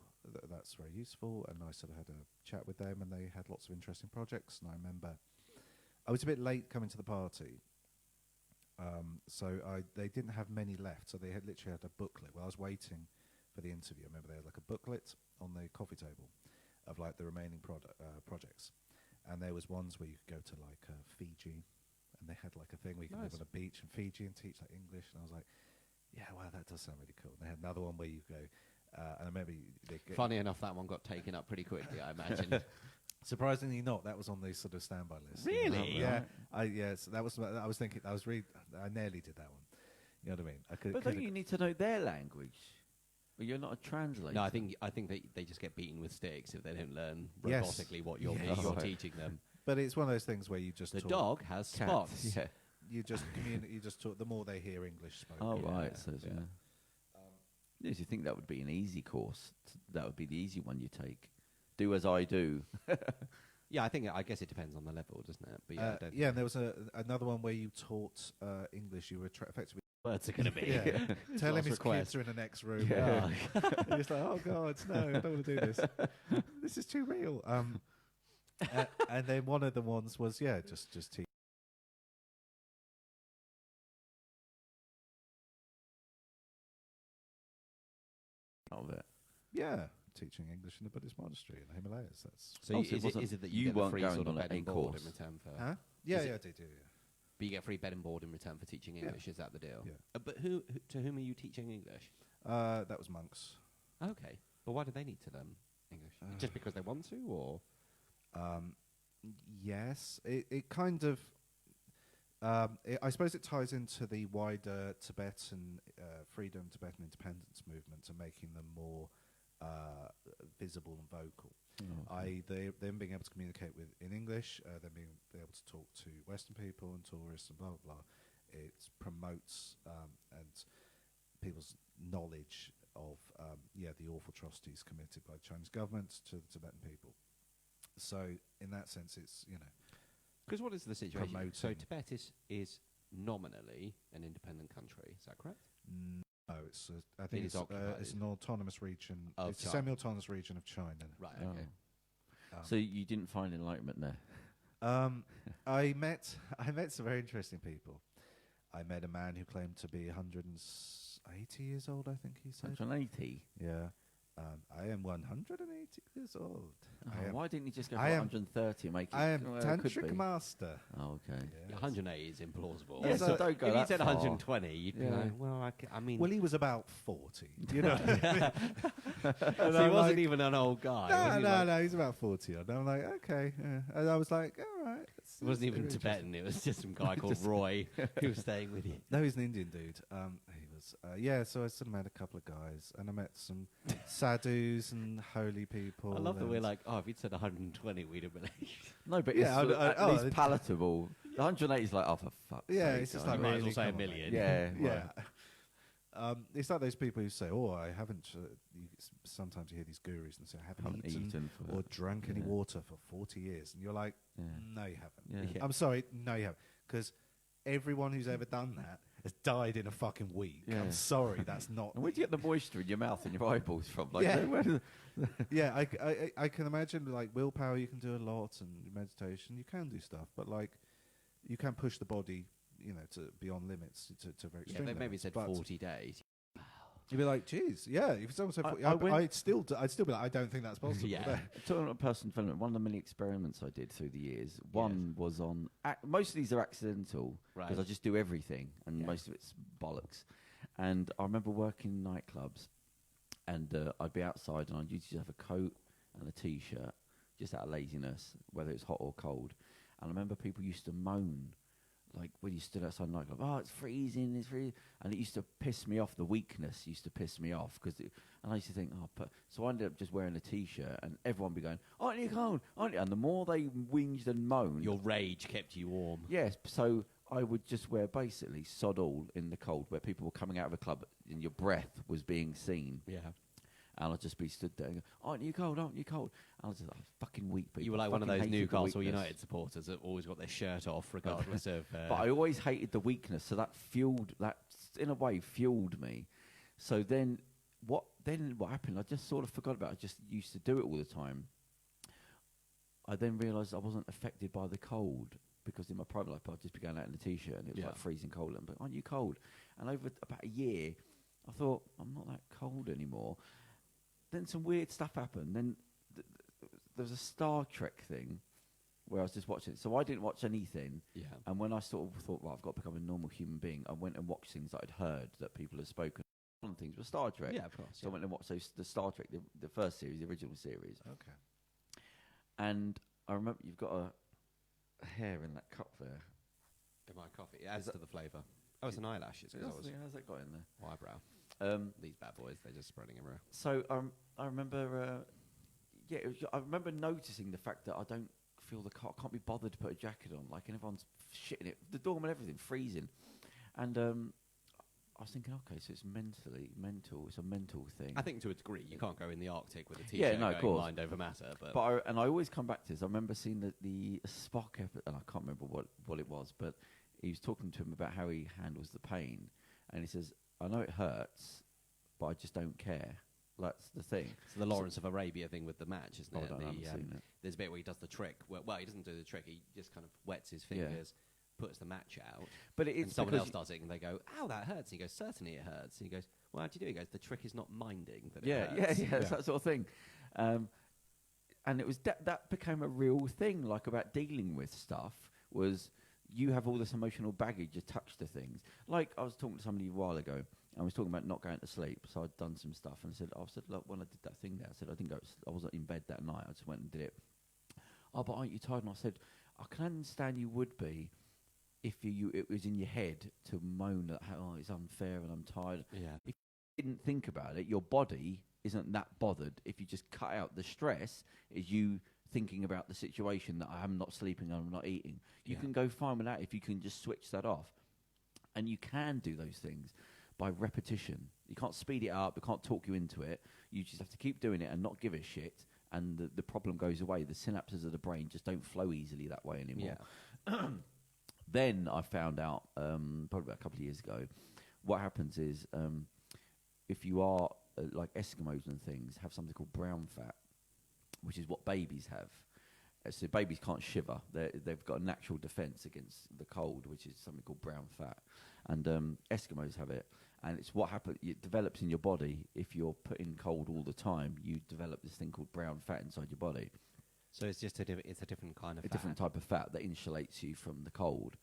that's very useful. And I sort of had a chat with them, and they had lots of interesting projects. And I remember I was a bit late coming to the party, so they didn't have many left. So they had literally had a booklet. While I was waiting for the interview, I remember they had like a booklet on the coffee table of like the remaining projects, and there was ones where you could go to like Fiji, and they had like a thing where you could live on a beach in Fiji and teach like English, and I was like, yeah, wow, that does sound really cool. And they had another one where you go, and I remember Funny enough, that one got taken up pretty quickly, I imagine. surprisingly not. That was on the sort of standby list. Really? Yeah. So that was. I was thinking. I nearly did that one. You know what I mean? But don't you need to know their language? But you're not a translator. No, I think they just get beaten with sticks if they don't learn Yes. robotically what you're Yes. teaching them. But it's one of those things where you just The talk, dog has spots. Yeah. You just communicate. You just talk. The more they hear English spoken. Oh, Yeah, right. So, yeah. yes, you think that would be an easy course. That would be the easy one you take. Do as I do. Yeah, I guess it depends on the level, doesn't it? But yeah, I don't And there was another one where you taught English. You were effectively words are going to be. Yeah. Tell him Last his request. kids are in the next room. Yeah. And he's like, oh God, no, I don't want to do this. This is too real. And then one of the ones was just teach. Of it. Yeah, teaching English in the Buddhist monastery in the Himalayas. That's So Oh, so it is it that you you get the weren't free going sort of on bed a and board course? in return for? huh? Yeah, Is it- I did. Yeah. But you get free bed and board in return for teaching Yeah. English. Is that the deal? Yeah. But to whom are you teaching English? That was monks. Okay. But why do they need to learn English? Just because they want to, or? Yes, it kind of. I suppose it ties into the wider Tibetan freedom, Tibetan independence movement, and making them more visible and vocal. Them being able to communicate in English, them being able to talk to Western people and tourists and blah blah blah. It promotes and people's knowledge of the awful atrocities committed by the Chinese government to the Tibetan people. So in that sense, it's Because what is the situation? So Promoting. Tibet is nominally an independent country. Is that correct? no, I think is it's occupied. an autonomous region. Of It's a China. semi-autonomous region of China. Right. Oh. Okay. So you didn't find enlightenment there? I met some very interesting people. I met a man who claimed to be 180 years old, I think he said. 180? Yeah. I am 180 years old. I am, Why didn't you just go for I am- 130 and make it? I am well, it could tantric be. master. Oh, okay. Yes. 180 is implausible. Yeah, so don't go if you that said far. 120, you'd be Yeah. like, well, I mean, Well, he was about 40. You know. so he wasn't even an old guy. was he? Like, He's about 40. And I'm like, okay. Yeah. And I was like, all right. it wasn't even very Tibetan. It was just some guy called Roy who was staying with you. No, he's an Indian dude. He was, so I sort of met a couple of guys, and I met some sadhus and holy people. I love that we're and- like, oh, if he'd said 120, we'd have believed. No, but Yeah, it's at least it- palatable. The 180 is like, oh, for fuck's Yeah, sake. it's just guys. like You might as really well say a come on, million. mate. Yeah, Yeah. It's like those people who say, "Oh, I haven't." Sometimes you hear these gurus and say, "I haven't eaten for, or drunk any yeah. water for 40 years," and you're like, Yeah. "No, you haven't." Yeah. I'm sorry, no, you haven't, because everyone who's ever done that has died in a fucking week. Yeah. I'm sorry, that's not. And where do you get the moisture in your mouth and your eyeballs from? Like, Yeah. where do Yeah, I can imagine like willpower. You can do a lot, and meditation. You can do stuff, but like you can push the body. to beyond limits to very Yeah, extreme maybe limits. said But 40 days. you'd be like, geez, yeah. If someone said 40, I'd still be like, I don't think that's possible. Yeah. Talking about personal development, one of the many experiments I did through the years, one was on, most of these are accidental, because I just do everything, and most of it's bollocks. And I remember working in nightclubs, and I'd be outside, and I'd usually have a coat and a T-shirt, just out of laziness, whether it's hot or cold. And I remember people used to moan, like when you stood outside a nightclub, it's freezing, and it used to piss me off. The weakness used to piss me off, and I used to think, so I ended up just wearing a T-shirt, and everyone would be going, aren't you cold? Aren't you? And the more they whinged and moaned, Your rage kept you warm. yes, so I would just wear basically sod all in the cold, where people were coming out of a club and your breath was being seen. Yeah. And I'd just be stood there and go, aren't you cold? Aren't you cold? And I was just like, fucking weak people. You were like one of Fucking those hated the Newcastle weakness. United supporters that always got their shirt off regardless of... But I always hated the weakness, so that in a way fueled me. So then what happened, I just sort of forgot about it. I just used to do it all the time. I then realised I wasn't affected by the cold, because in my private life I'd just be going out in a T-shirt and it was like freezing cold. But aren't you cold? And over about a year, I thought, I'm not that cold anymore. Then some weird stuff happened. Then there was a Star Trek thing where I was just watching it. So I didn't watch anything. Yeah. And when I sort of thought, I've got to become a normal human being, I went and watched things that I'd heard that people had spoken. One of the things was Star Trek. Yeah, of course. So I went and watched the Star Trek, the first series, the original series. Okay. And I remember you've got a hair in that cup there. In my coffee. It adds to the flavour. Oh, it's an eyelash. How's that got in there? Eyebrow. These bad boys, they're just spreading everywhere. So I remember, I remember noticing the fact that I don't feel I can't be bothered to put a jacket on, like, and everyone's shitting it, the doorman, everything, freezing. And I was thinking, okay, so it's mental, it's a mental thing. I think to a degree, you can't go in the Arctic with a T-shirt Yeah, no, of going course. mind over matter. But I always come back to this. I remember seeing the Spock episode, and I can't remember what it was, but he was talking to him about how he handles the pain. And he says, I know it hurts, but I just don't care. That's the thing. So the Lawrence of Arabia thing with the match, isn't it? I haven't seen it. There's a bit where he does the trick. Well, he doesn't do the trick. He just kind of wets his fingers, puts the match out. But and someone else does it, and they go, "Ow, that hurts." And he goes, "Certainly it hurts." And he goes, "Well, how do you do it?" He goes, "The trick is not minding that it hurts." Yeah, it's that sort of thing. And it was that became a real thing, like, about dealing with stuff, was you have all this emotional baggage attached to things. Like, I was talking to somebody a while ago, and I was talking about not going to sleep, so I'd done some stuff, and I said, look, when I did that thing there, I said, I wasn't in bed that night, I just went and did it. Oh, but aren't you tired? And I said, I can understand you would be if it was in your head to moan that, it's unfair and I'm tired. Yeah. If you didn't think about it, your body isn't that bothered. If you just cut out the stress, is you thinking about the situation that I'm not sleeping and I'm not eating. You can go fine with that if you can just switch that off. And you can do those things by repetition. You can't speed it up. You can't talk you into it. You just have to keep doing it and not give a shit. And the problem goes away. The synapses of the brain just don't flow easily that way anymore. Yeah. Then I found out, probably about a couple of years ago, what happens is if you are like Eskimos and things, have something called brown fat, which is what babies have. So babies can't shiver. They've got a natural defense against the cold, which is something called brown fat. And Eskimos have it. And it's what happens. It develops in your body. If you're put in cold all the time, you develop this thing called brown fat inside your body. So it's just it's a different kind of a different type of fat that insulates you from the cold.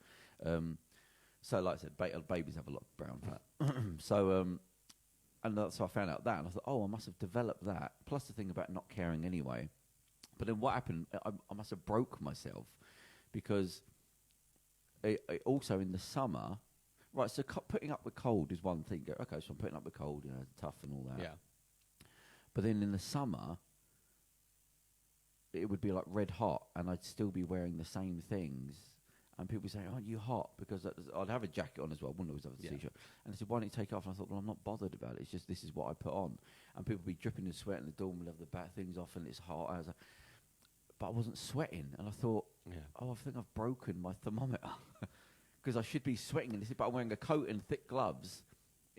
So like I said, babies have a lot of brown fat. So I found out that, and I thought, I must have developed that. Plus the thing about not caring anyway. But then what happened, I must have broke myself, because also in the summer, right, so putting up with cold is one thing. Okay, so I'm putting up with cold, tough and all that. Yeah. But then in the summer, it would be like red hot, and I'd still be wearing the same things. And people would say, aren't you hot? Because I'd have a jacket on as well. I wouldn't always have a T-shirt. And I said, why don't you take it off? And I thought, well, I'm not bothered about it. It's just this is what I put on. And people would be dripping in sweat, and the doorman would have the bad things off, and it's hot. But I wasn't sweating. And I thought, I think I've broken my thermometer. Because I should be sweating. But I'm wearing a coat and thick gloves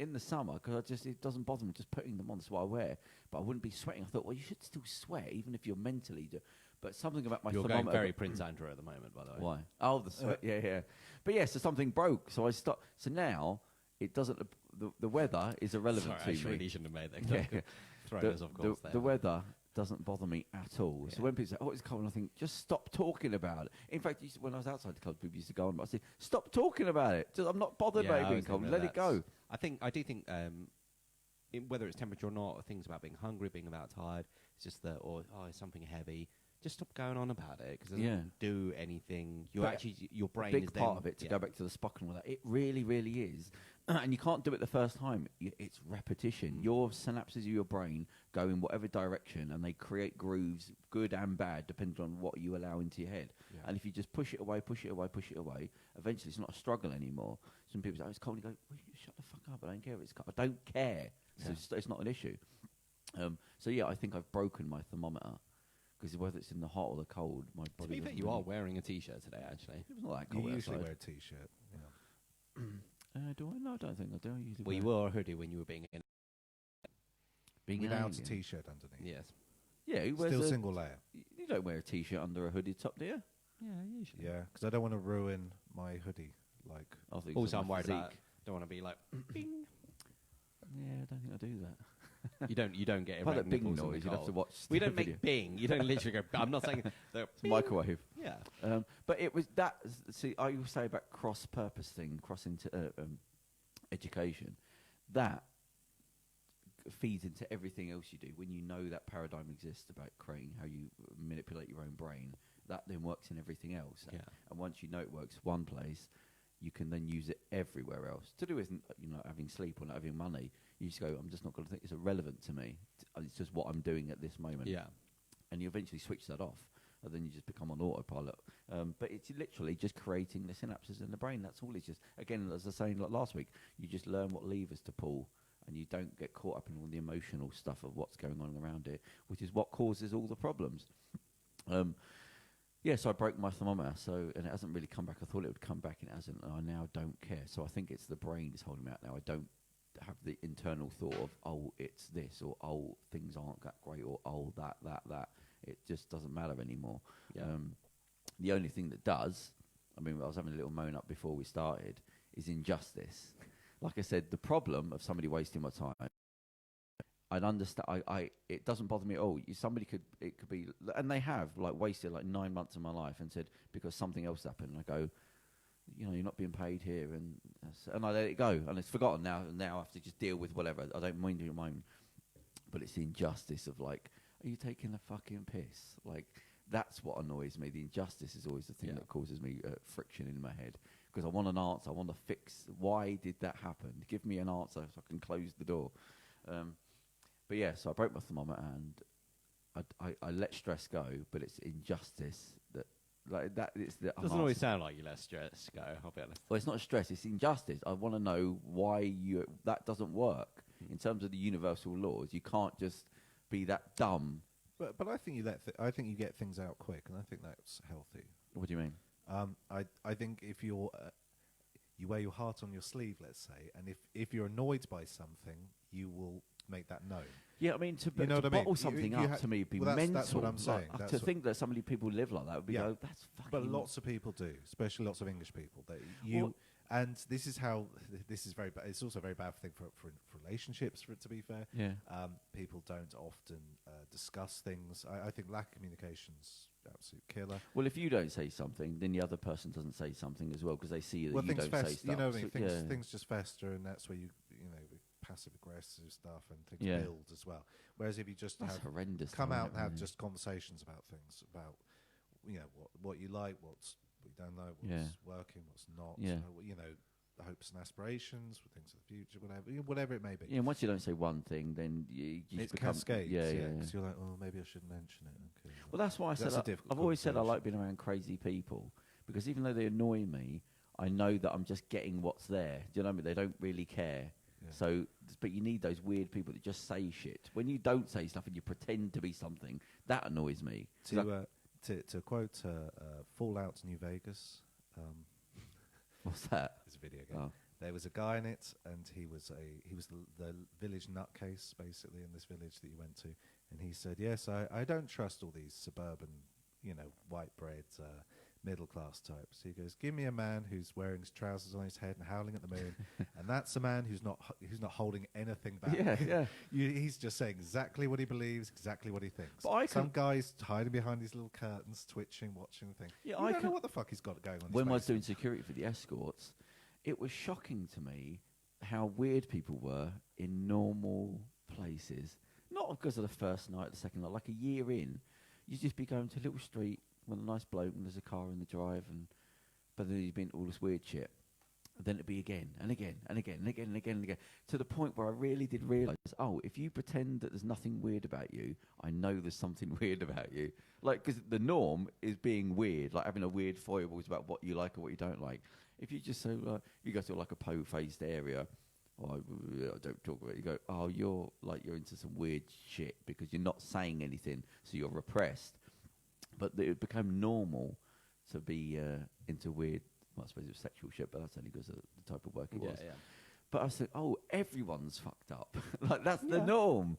in the summer, because it doesn't bother me just putting them on. That's what I wear. But I wouldn't be sweating. I thought, well, you should still sweat, even if you're mentally. But something about my You're thermometer. going very Prince Andrew at the moment, by the way. Why? Oh, the sweat. Yeah. But yeah, so something broke. So I stopped. So now it doesn't. The weather is irrelevant Sorry, to I me. really shouldn't have made that. Yeah. Throwing us off course there. The weather doesn't bother me at all. Yeah. So when people say, "Oh, it's cold," I think, just stop talking about it. In fact, when I was outside the club, people used to go on, but I say, "Stop talking about it. I'm not bothered Yeah, by it I being was cold. thinking Let it go." I do think whether it's temperature or not, or things about being hungry, being about tired, it's just that, or it's something heavy. Just stop going on about it because it doesn't do anything. Your brain big is part then, of it to go back to the Spock and all that. It really, really is, and you can't do it the first time. It's repetition. Your synapses of your brain go in whatever direction, and they create grooves, good and bad, depending on what you allow into your head. Yeah. And if you just push it away, eventually it's not a struggle anymore. Some people say, "Oh, it's cold." You go, well, you shut the fuck up. I don't care if it's cold. I don't care. Yeah. So it's not an issue. So yeah, I think I've broken my thermometer. Because whether it's in the hot or the cold, my body. To be fair, you are wearing a t-shirt today, actually. It was not that You cold usually outside. wear a t-shirt. Yeah. Do I? No, I don't think I do. I usually Well, you wore a hoodie when you were being in. being an Without a alien. t-shirt underneath. Yes. Yeah, who wears Still a, single layer. You don't wear a t-shirt under a hooded top, do you? Yeah, usually. Yeah, because I don't want to ruin my hoodie. Like, I think Also, it's I'm my worried physique. about. Don't want to be like. Bing. Yeah, I don't think I do that. You don't get If I erect had a bing nipples in the noise, you'd have to cold. watch. We the don't video. make bing. You don't literally go. I'm not saying the It's a microwave. Yeah. But it was that. See, I always say about cross-purpose thing, cross into education. That feeds into everything else you do. When you know that paradigm exists about creating how you manipulate your own brain, that then works in everything else. Yeah. And once you know it works one place, you can then use it everywhere else. To do with not having sleep or not having money, you just go, I'm just not going to think it's irrelevant to me. It's just what I'm doing at this moment. Yeah. And you eventually switch that off, and then you just become on autopilot. But it's literally just creating the synapses in the brain. That's all. It's just, again, as I was saying like last week, you just learn what levers to pull, and you don't get caught up in all the emotional stuff of what's going on around it, which is what causes all the problems. Yeah, so I broke my thermometer, and it hasn't really come back. I thought it would come back, and it hasn't, and I now don't care. So I think it's the brain that's holding me out now. I don't have the internal thought of, oh, it's this, or oh, things aren't that great, or oh, that. It just doesn't matter anymore. Yeah. The only thing that does, I mean, I was having a little moan up before we started, is injustice. Like I said, the problem of somebody wasting my time, I'd understand. It doesn't bother me at all. It could be, and they have wasted 9 months of my life and said because something else happened. And I go, you're not being paid here, and I let it go, and it's forgotten now. And now I have to just deal with whatever. I don't mind doing mine, but it's the injustice of are you taking the fucking piss? That's what annoys me. The injustice is always the thing that causes me friction in my head because I want an answer. I want to fix why did that happen. Give me an answer so I can close the door. But yeah, so I broke my thermometer and I let stress go, but it's injustice that that. It's the Doesn't always sound like you let stress go. I'll be honest. well, it's not stress; it's injustice. I want to know why that doesn't work in terms of the universal laws. You can't just be that dumb. but I think I think you get things out quick, and I think that's healthy. What do you mean? I think if you wear your heart on your sleeve, let's say, and if you're annoyed by something, you will make that known. Yeah, I mean, to You know what I bottle mean? something You up to me would be well, mental. that's what I'm saying. That's To what- think that so many people live like that would be that's fucking. But lots of people do, especially lots of English people. And this is very bad. It's also a very bad thing for relationships. To be fair, Yeah. People don't often discuss things. I think lack of communication's absolute killer. Well, if you don't say something, then the other person doesn't say something as well because they see that you things don't say stuff. you know, what I mean? So, things just fester, and that's where you passive aggressive stuff and things Yeah. build as well. Whereas if you just that's have horrendous. come though, out isn't and have it? just conversations about things, about what you like, what you don't like, what's Yeah. working, what's not. Yeah. The hopes and aspirations, things of the future, whatever it may be. Yeah, and once you don't say one thing, then you It just become cascades. Yeah. Because you're like, oh, maybe I should mention it. Okay. Well, that's why I That's a said difficult I've always said I conversation. like being around crazy people because even though they annoy me, I know that I'm just getting what's there. Do you know what I mean? They don't really care. Yeah. So, but you need those weird people that just say shit. When you don't say stuff and you pretend to be something, that annoys me. To quote Fallout New Vegas, What's that? it's a video game. Oh. there was a guy in it, and he was the village nutcase, basically, in this village that you went to. And he said, yes, I don't trust all these suburban, white bread, middle class types. He goes, give me a man who's wearing his trousers on his head and howling at the moon, and that's a man who's not holding anything back. Yeah. He's just saying exactly what he believes, exactly what he thinks. But some guy's hiding behind these little curtains, twitching, watching the thing. Yeah, I don't know what the fuck he's got going on. When I was doing security for the escorts, it was shocking to me how weird people were in normal places. Not because of the first night, the second night. Like a year in, you'd just be going to a little street with a nice bloke and there's a car in the drive, but then you've been all this weird shit. And then it'd be again and again and again and again and again and again, to the point where I really did realise, if you pretend that there's nothing weird about you, I know there's something weird about you. Like, because the norm is being weird, like having a weird foibles about what you like or what you don't like. If you just say, you go to like a po-faced area, I don't talk about it, you go, you're into some weird shit because you're not saying anything, so you're repressed. But it became normal to be into weird, well, I suppose it was sexual shit, but that's only because of the type of work it was. Yeah. But I said, everyone's fucked up. Like, that's the norm.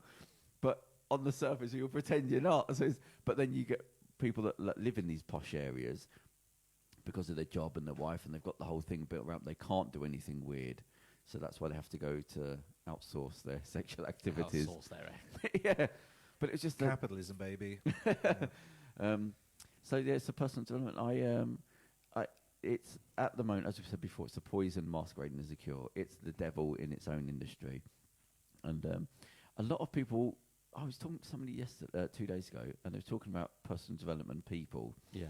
But on the surface, you'll pretend you're not. But then you get people that live in these posh areas because of their job and their wife, and they've got the whole thing built around. They can't do anything weird. So that's why they have to go to outsource their sexual activities. Outsource their yeah. But it's just capitalism, baby. So yeah, it's a personal development. It's at the moment, as we've said before, it's a poison masquerading as a cure. It's the devil in its own industry, and a lot of people. I was talking to somebody yesterday, 2 days ago, and they were talking about personal development people. Yeah,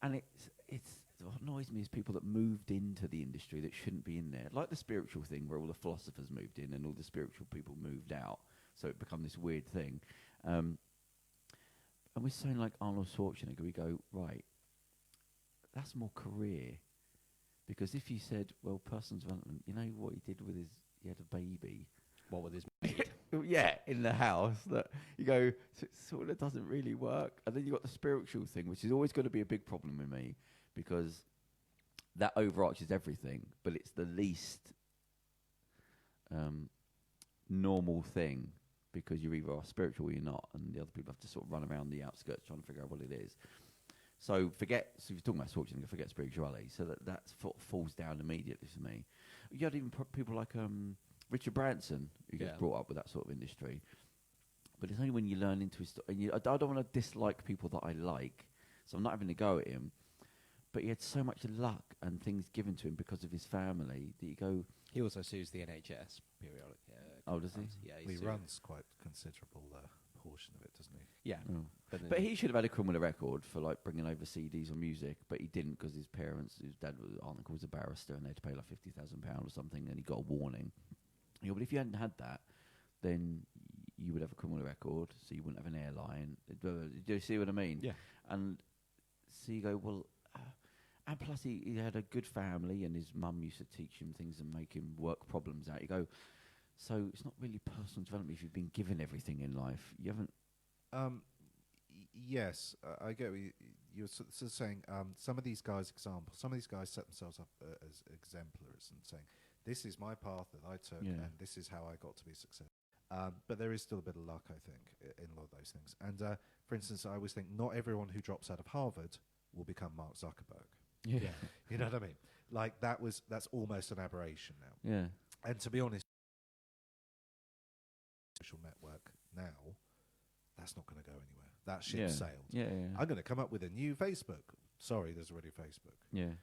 and it's what annoys me is people that moved into the industry that shouldn't be in there, like the spiritual thing where all the philosophers moved in and all the spiritual people moved out, so it become this weird thing. And we're saying like Arnold Schwarzenegger, we go, right, that's more career. Because if you said, well, personal development, you know what he did with he had a baby. What with his maid? Yeah, in the house. That you go, so it sort of doesn't really work. And then you got the spiritual thing, which is always going to be a big problem with me, because that overarches everything, but it's the least normal thing, because you either are spiritual or you're not, and the other people have to sort of run around the outskirts trying to figure out what it is. So if you're talking about Schwarzenegger, forget spirituality. So that falls down immediately for me. You had even people like Richard Branson, who gets brought up with that sort of industry. But it's only when you learn into his I don't want to dislike people that I like, so I'm not having to go at him. But he had so much luck and things given to him because of his family that you go... He also sues the NHS periodically. Does he? Yeah, he runs quite considerable portion of it, doesn't he? Yeah. Oh. But he should have had a criminal record for like bringing over CDs or music, but he didn't, because his dad was a barrister, and they had to pay like £50,000 or something, and he got a warning. But if you hadn't had that, then you would have a criminal record, so you wouldn't have an airline. Do you see what I mean? Yeah. And so you go, well... and plus he had a good family, and his mum used to teach him things and make him work problems out. You go, so it's not really personal development if you've been given everything in life. You haven't... Yes, I get what you're sort of saying. Some of these guys set themselves up as exemplars and saying, this is my path that I took, and this is how I got to be successful. But there is still a bit of luck, I think, in a lot of those things. And for instance, I always think not everyone who drops out of Harvard will become Mark Zuckerberg. Yeah. You know what I mean? Like, that's almost an aberration now. Yeah. And to be honest, social network now, that's not going to go anywhere. That ship sailed. Yeah. I'm going to come up with a new Facebook. Sorry, there's already Facebook. Yeah.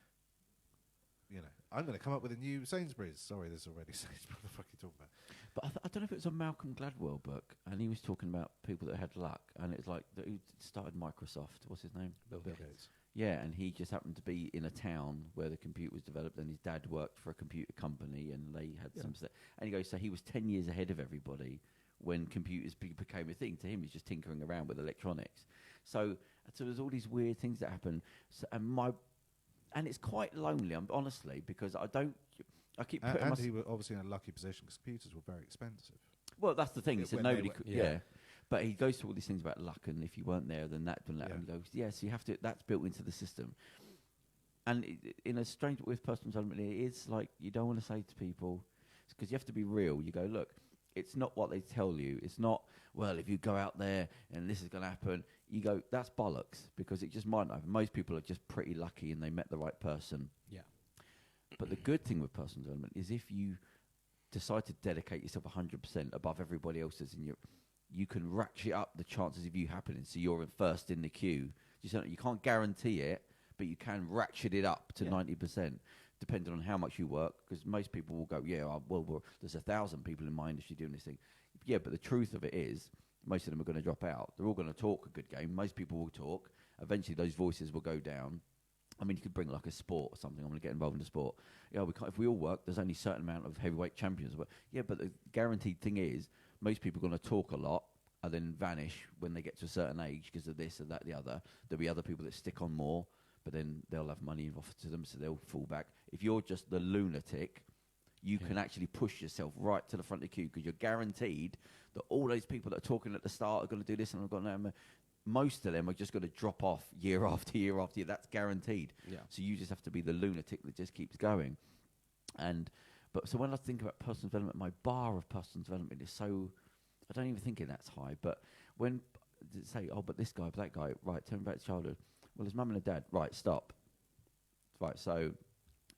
You know, I'm going to come up with a new Sainsbury's. Sorry, there's already Sainsbury's. What the fuck are you talking about? But I don't know if it was a Malcolm Gladwell book, and he was talking about people that had luck, and it's like who started Microsoft. What's his name? Bill Gates. Yeah, and he just happened to be in a town where the computer was developed, and his dad worked for a computer company, and they had some stuff. And he goes, so he was 10 years ahead of everybody when computers became a thing. To him, he's just tinkering around with electronics. So there's all these weird things that happen. So, and it's quite lonely, honestly, because I keep putting and he was obviously in a lucky position because computers were very expensive. Well, that's the thing. He said nobody could. Yeah. But he goes to all these things about luck, and if you weren't there, then that wouldn't happen. He goes, yes, you have to. That's built into the system. And in a strange with personal development, it is like you don't want to say to people, because you have to be real. You go, look, it's not what they tell you. It's not, well, if you go out there and this is going to happen, you go, that's bollocks, because it just might not happen. Most people are just pretty lucky and they met the right person. Yeah. But the good thing with personal development is if you decide to dedicate yourself 100% above everybody else's, and you can ratchet up the chances of you happening, so you're first in the queue. You can't guarantee it, but you can ratchet it up to 90%, depending on how much you work, because most people will go, well, there's 1,000 people in my industry doing this thing. Yeah, but the truth of it is, most of them are going to drop out. They're all going to talk a good game. Most people will talk. Eventually, those voices will go down. I mean, you could bring like a sport or something. I'm going to get involved in a sport. We can't, if we all work, there's only a certain amount of heavyweight champions. But the guaranteed thing is, most people are going to talk a lot and then vanish when they get to a certain age because of this or that, the other. There'll be other people that stick on more, but then they'll have money offered to them, so they'll fall back. If you're just the lunatic, you can actually push yourself right to the front of the queue, because you're guaranteed that all those people that are talking at the start are going to do this, and I've got no. Most of them are just going to drop off year after year after year. That's guaranteed. Yeah. So you just have to be the lunatic that just keeps going. So when I think about personal development, my bar of personal development is so, I don't even think that's high. But when say, but this guy, but that guy, right? Tell me about his childhood. Well, his mum and a dad. Right, stop. Right, so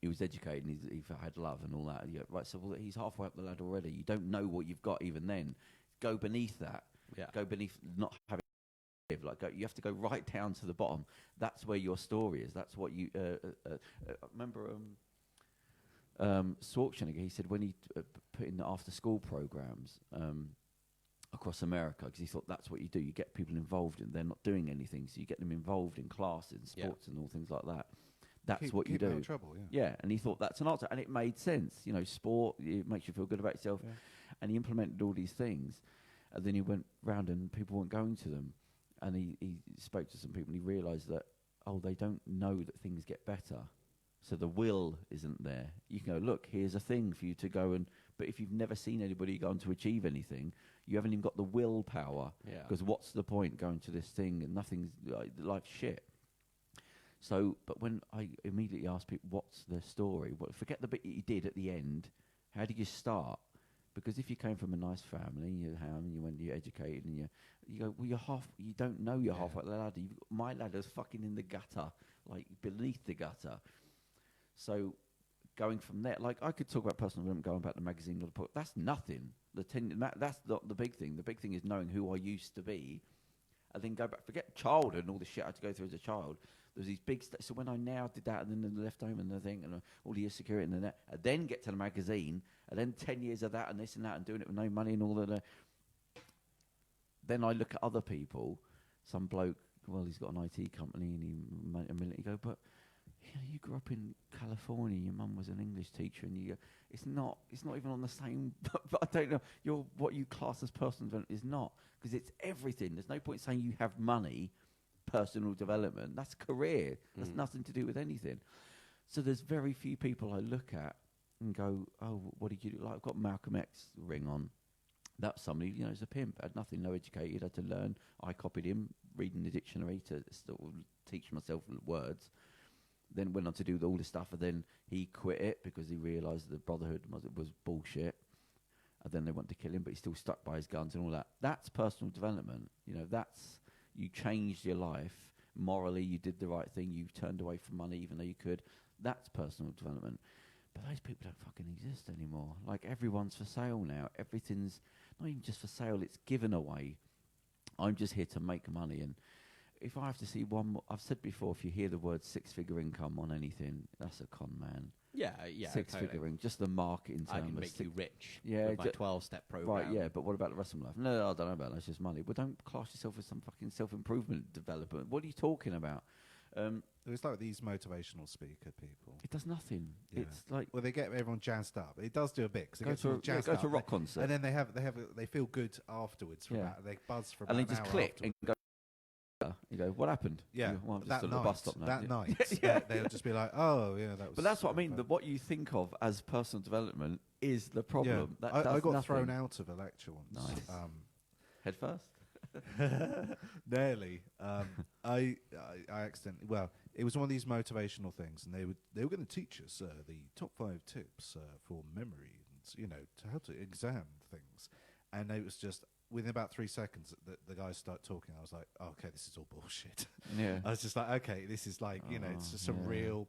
he was educated and he had love and all that. Right, so he's halfway up the ladder already. You don't know what you've got even then. Go beneath that. Yeah. Go beneath not having. You have to go right down to the bottom. That's where your story is. That's what you remember. Schwarzenegger, he said when he put in the after-school programs across America, because he thought that's what you do. You get people involved, and they're not doing anything, so you get them involved in classes, sports, and all things like that. That's what you do. Out of trouble, yeah, and he thought that's an answer, and it made sense. Sport, it makes you feel good about yourself, and he implemented all these things. And then he went round, and people weren't going to them. And he spoke to some people, and he realised that, they don't know that things get better. So the will isn't there. You can go, look, here's a thing for you to go but if you've never seen anybody go on to achieve anything, you haven't even got the willpower. Because what's the point going to this thing and nothing's, life's shit. So, but when I immediately ask people, what's the story? Well, forget the bit you did at the end. How did you start? Because if you came from a nice family, you're educated, and you go, well, you don't know you're halfway up the ladder. My ladder's fucking in the gutter, like beneath the gutter. So going from there, like I could talk about personal development, going back to the magazine or the book. That's nothing. That's not the big thing. The big thing is knowing who I used to be, and then go back. Forget childhood and all the shit I had to go through as a child. There was these big so when I now did that, and then left home and the thing, and all the insecurity and that, and then get to the magazine, and then 10 years of that and this and that, and doing it with no money and all that. Then I look at other people. Some bloke, well, he's got an IT company, and he made a million. You go, but you grew up in California. Your mum was an English teacher, and you go, it's not even on the same. But I don't know. What you class as personal development is not, because it's everything. There's no point saying you have money. Personal development, that's career. That's nothing to do with anything. So there's very few people I look at and go, what did you do? Like, I've got Malcolm X ring on. That's somebody, is a pimp. Had nothing, no educated, had to learn. I copied him, reading the dictionary to still teach myself words. Then went on to do all this stuff, and then he quit it because he realised the brotherhood was bullshit. And then they wanted to kill him, but he still stuck by his guns and all that. That's personal development. You changed your life. Morally, you did the right thing. You turned away from money even though you could. That's personal development. But those people don't fucking exist anymore. Like, everyone's for sale now. Everything's not even just for sale. It's given away. I'm just here to make money. And if I have to see one more, I've said before, if you hear the word six-figure income on anything, that's a con man. Yeah. Six-figure income, just the marketing term. I can make you rich. Yeah, with my 12-step program. Right, yeah, but what about the rest of my life? No, I don't know about that. That's just money. Well, don't class yourself as some fucking self-improvement developer. What are you talking about? It's like these motivational speaker people. It does nothing. Yeah. It's like, well, they get everyone jazzed up. It does do a bit. Go to a rock concert, and then they feel good afterwards from that. They buzz for about an hour. And they just click afterwards. and go. You go, what happened? Yeah, I'm just that at night. the bus stop now. That night, they'll just be like, "Oh, yeah, that was." But that's what I mean. That what you think of as personal development is the problem. Yeah. That I got nothing. thrown out of a lecture once. Nice. Head first. Nearly. I accidentally. Well, it was one of these motivational things, and they were going to teach us the top 5 tips for memory, and to how to exam things. And it was just within about 3 seconds that the guys start talking. I was like, oh, okay, this is all bullshit. Yeah. I was just like, okay, this is like it's just some real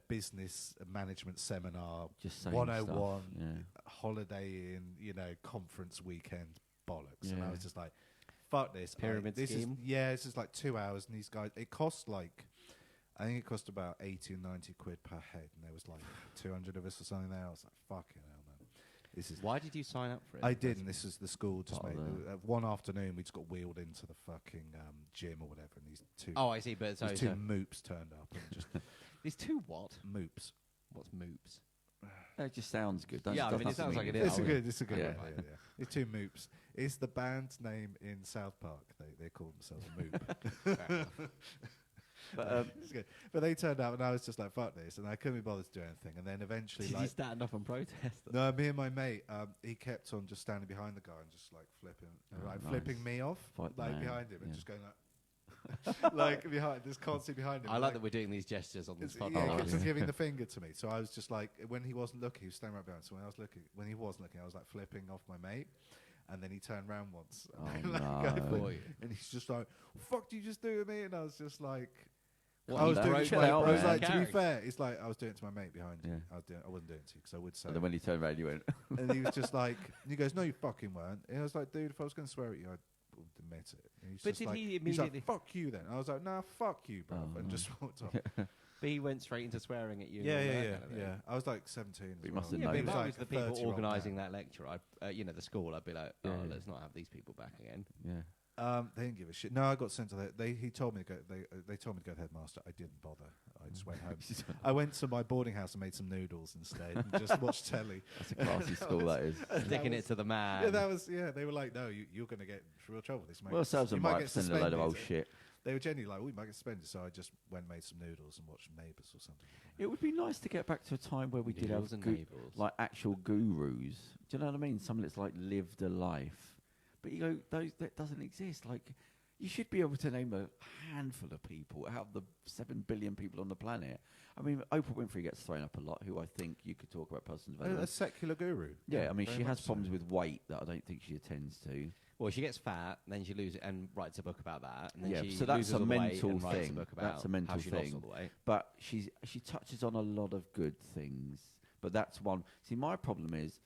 business management seminar, Just saying 101, stuff. Yeah. holiday in, conference weekend bollocks. And I Yeah. was just like, fuck this. Pyramid scheme? It's just like 2 hours, and these guys, it cost like, I think it cost about 80 or 90 quid per head, and there was like 200 of us or something there. I was like, fucking hell, man. This is. Why did you sign up for it? I didn't. This is the school just Part made. of One afternoon, we just got wheeled into the fucking gym or whatever, and these two. Oh, I see. But these two moops turned up and just these two what? moops. What's moops? It just sounds good. Yeah, I mean, it sounds like it is. It's a good. It's a good. Yeah. one, yeah. These two moops. It's the band's name in South Park. They call themselves a moop. But, It's good. But they turned up, and I was just like, "Fuck this," and I couldn't be bothered to do anything. And then eventually, Did you stand up and protest? no, me and my mate, he kept on just standing behind the guy and just like flipping, nice. flipping me off, Fight the like man, behind him, and yeah. just going like, like behind, just constantly behind him. I like like, that we're doing these gestures on this yeah, podcast. he kept just yeah. giving the finger to me. So I was just like, when he wasn't looking, he was standing right behind. So when he wasn't looking, I was like flipping off my mate. And then he turned around once, and, Oh, like, no. go for it. And he's just like, "Fuck, do you just do to me?" And I was just like, What, I was you doing broke it to chill my, out, I was man. like, to be Character. fair, it's like I was doing it to my mate behind you. Yeah. I wasn't doing it to you because I would say. and then when he turned around, you went, And he was just like, and he goes, "No, you fucking weren't." And I was like, "Dude, if I was going to swear at you, I'd admit it." And he's But just did like, he he's immediately- like, "Fuck you then." I was like, "Nah, fuck you, bro," Oh, and no. just walked off. But he went straight into swearing at you. Yeah, and all yeah, that yeah, kind of thing. yeah. I was like 17. But he as must well. have Yeah, but known. if He was I like was the a people 30-year-old organising man. that lecture, the school, I'd be like, oh, Yeah. let's not have these people back again. yeah. They didn't give a shit. No, I got sent to the. He told me to go. They told me to go to the headmaster. I didn't bother. I just went home. I went to my boarding house and made some noodles instead, and just watched telly. That's a classy school, that is. Sticking it to the man. Yeah, that was. Yeah, they were like, "No, you're going to get in real trouble with this." Mate. Well, serves You them might right get for sending a load of old suspended." shit. They were genuinely like, "We might get suspended." So I just went and made some noodles and watched Neighbours or something. It would be nice to get back to a time where we did have Noodles and gu- neighbours. like actual gurus. Do you know what I mean? Someone that's like lived a life. But you go, that doesn't exist. Like, you should be able to name a handful of people out of the 7 billion people on the planet. I mean, Oprah Winfrey gets thrown up a lot, who I think you could talk about personal A development. secular guru. Yeah, I mean, very she has much so. problems with weight that I don't think she attends to. Well, she gets fat, then she loses it and writes a book about that. And then Yeah, she so that's loses a all the weight mental and writes thing. a book about That's a mental how she lost thing. all the weight. But she touches on a lot of good things. But that's one. See, my problem is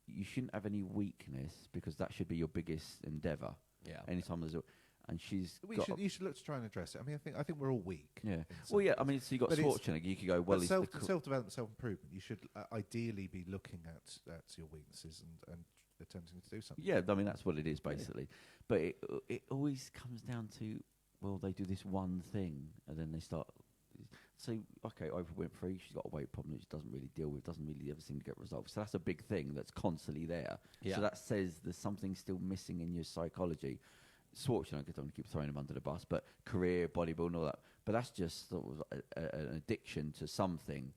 you shouldn't have any weakness because that should be your biggest endeavour. Yeah. Anytime there's a, and she's got You should look to try and address it. I mean, I think we're all weak. yeah. in Well, some yeah. I ways. mean, so you got But it's- Schwarzenegger. You could go well. But He's self-development, self-improvement. You should ideally be looking at your weaknesses and attempting to do something. yeah. I mean, that's what it is basically. But it always comes down to they do this one thing and then they start. So okay, Oprah Winfrey, she's got a weight problem that she doesn't really deal with, doesn't really ever seem to get resolved. So that's a big thing that's constantly there. Yeah. So that says there's something still missing in your psychology. Schwarzenegger, I don't keep throwing him under the bus, but career, bodybuilding, and all that. But that's just sort of an addiction to something.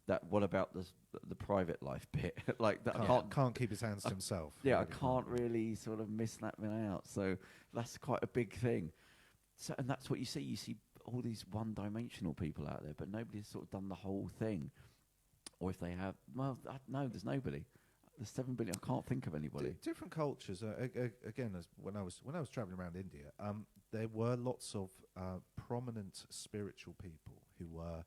That what about the private life bit? Like that, I Can't keep his hands to himself. yeah, I really. can't really sort of miss that one out. So that's quite a big thing. So, and that's what you see. You see all these one-dimensional people out there, but nobody's sort of done the whole thing. Or if they have, well, no, there's nobody. There's 7 billion. I can't think of anybody. Different cultures. Again, as when I was traveling around India, there were lots of prominent spiritual people who were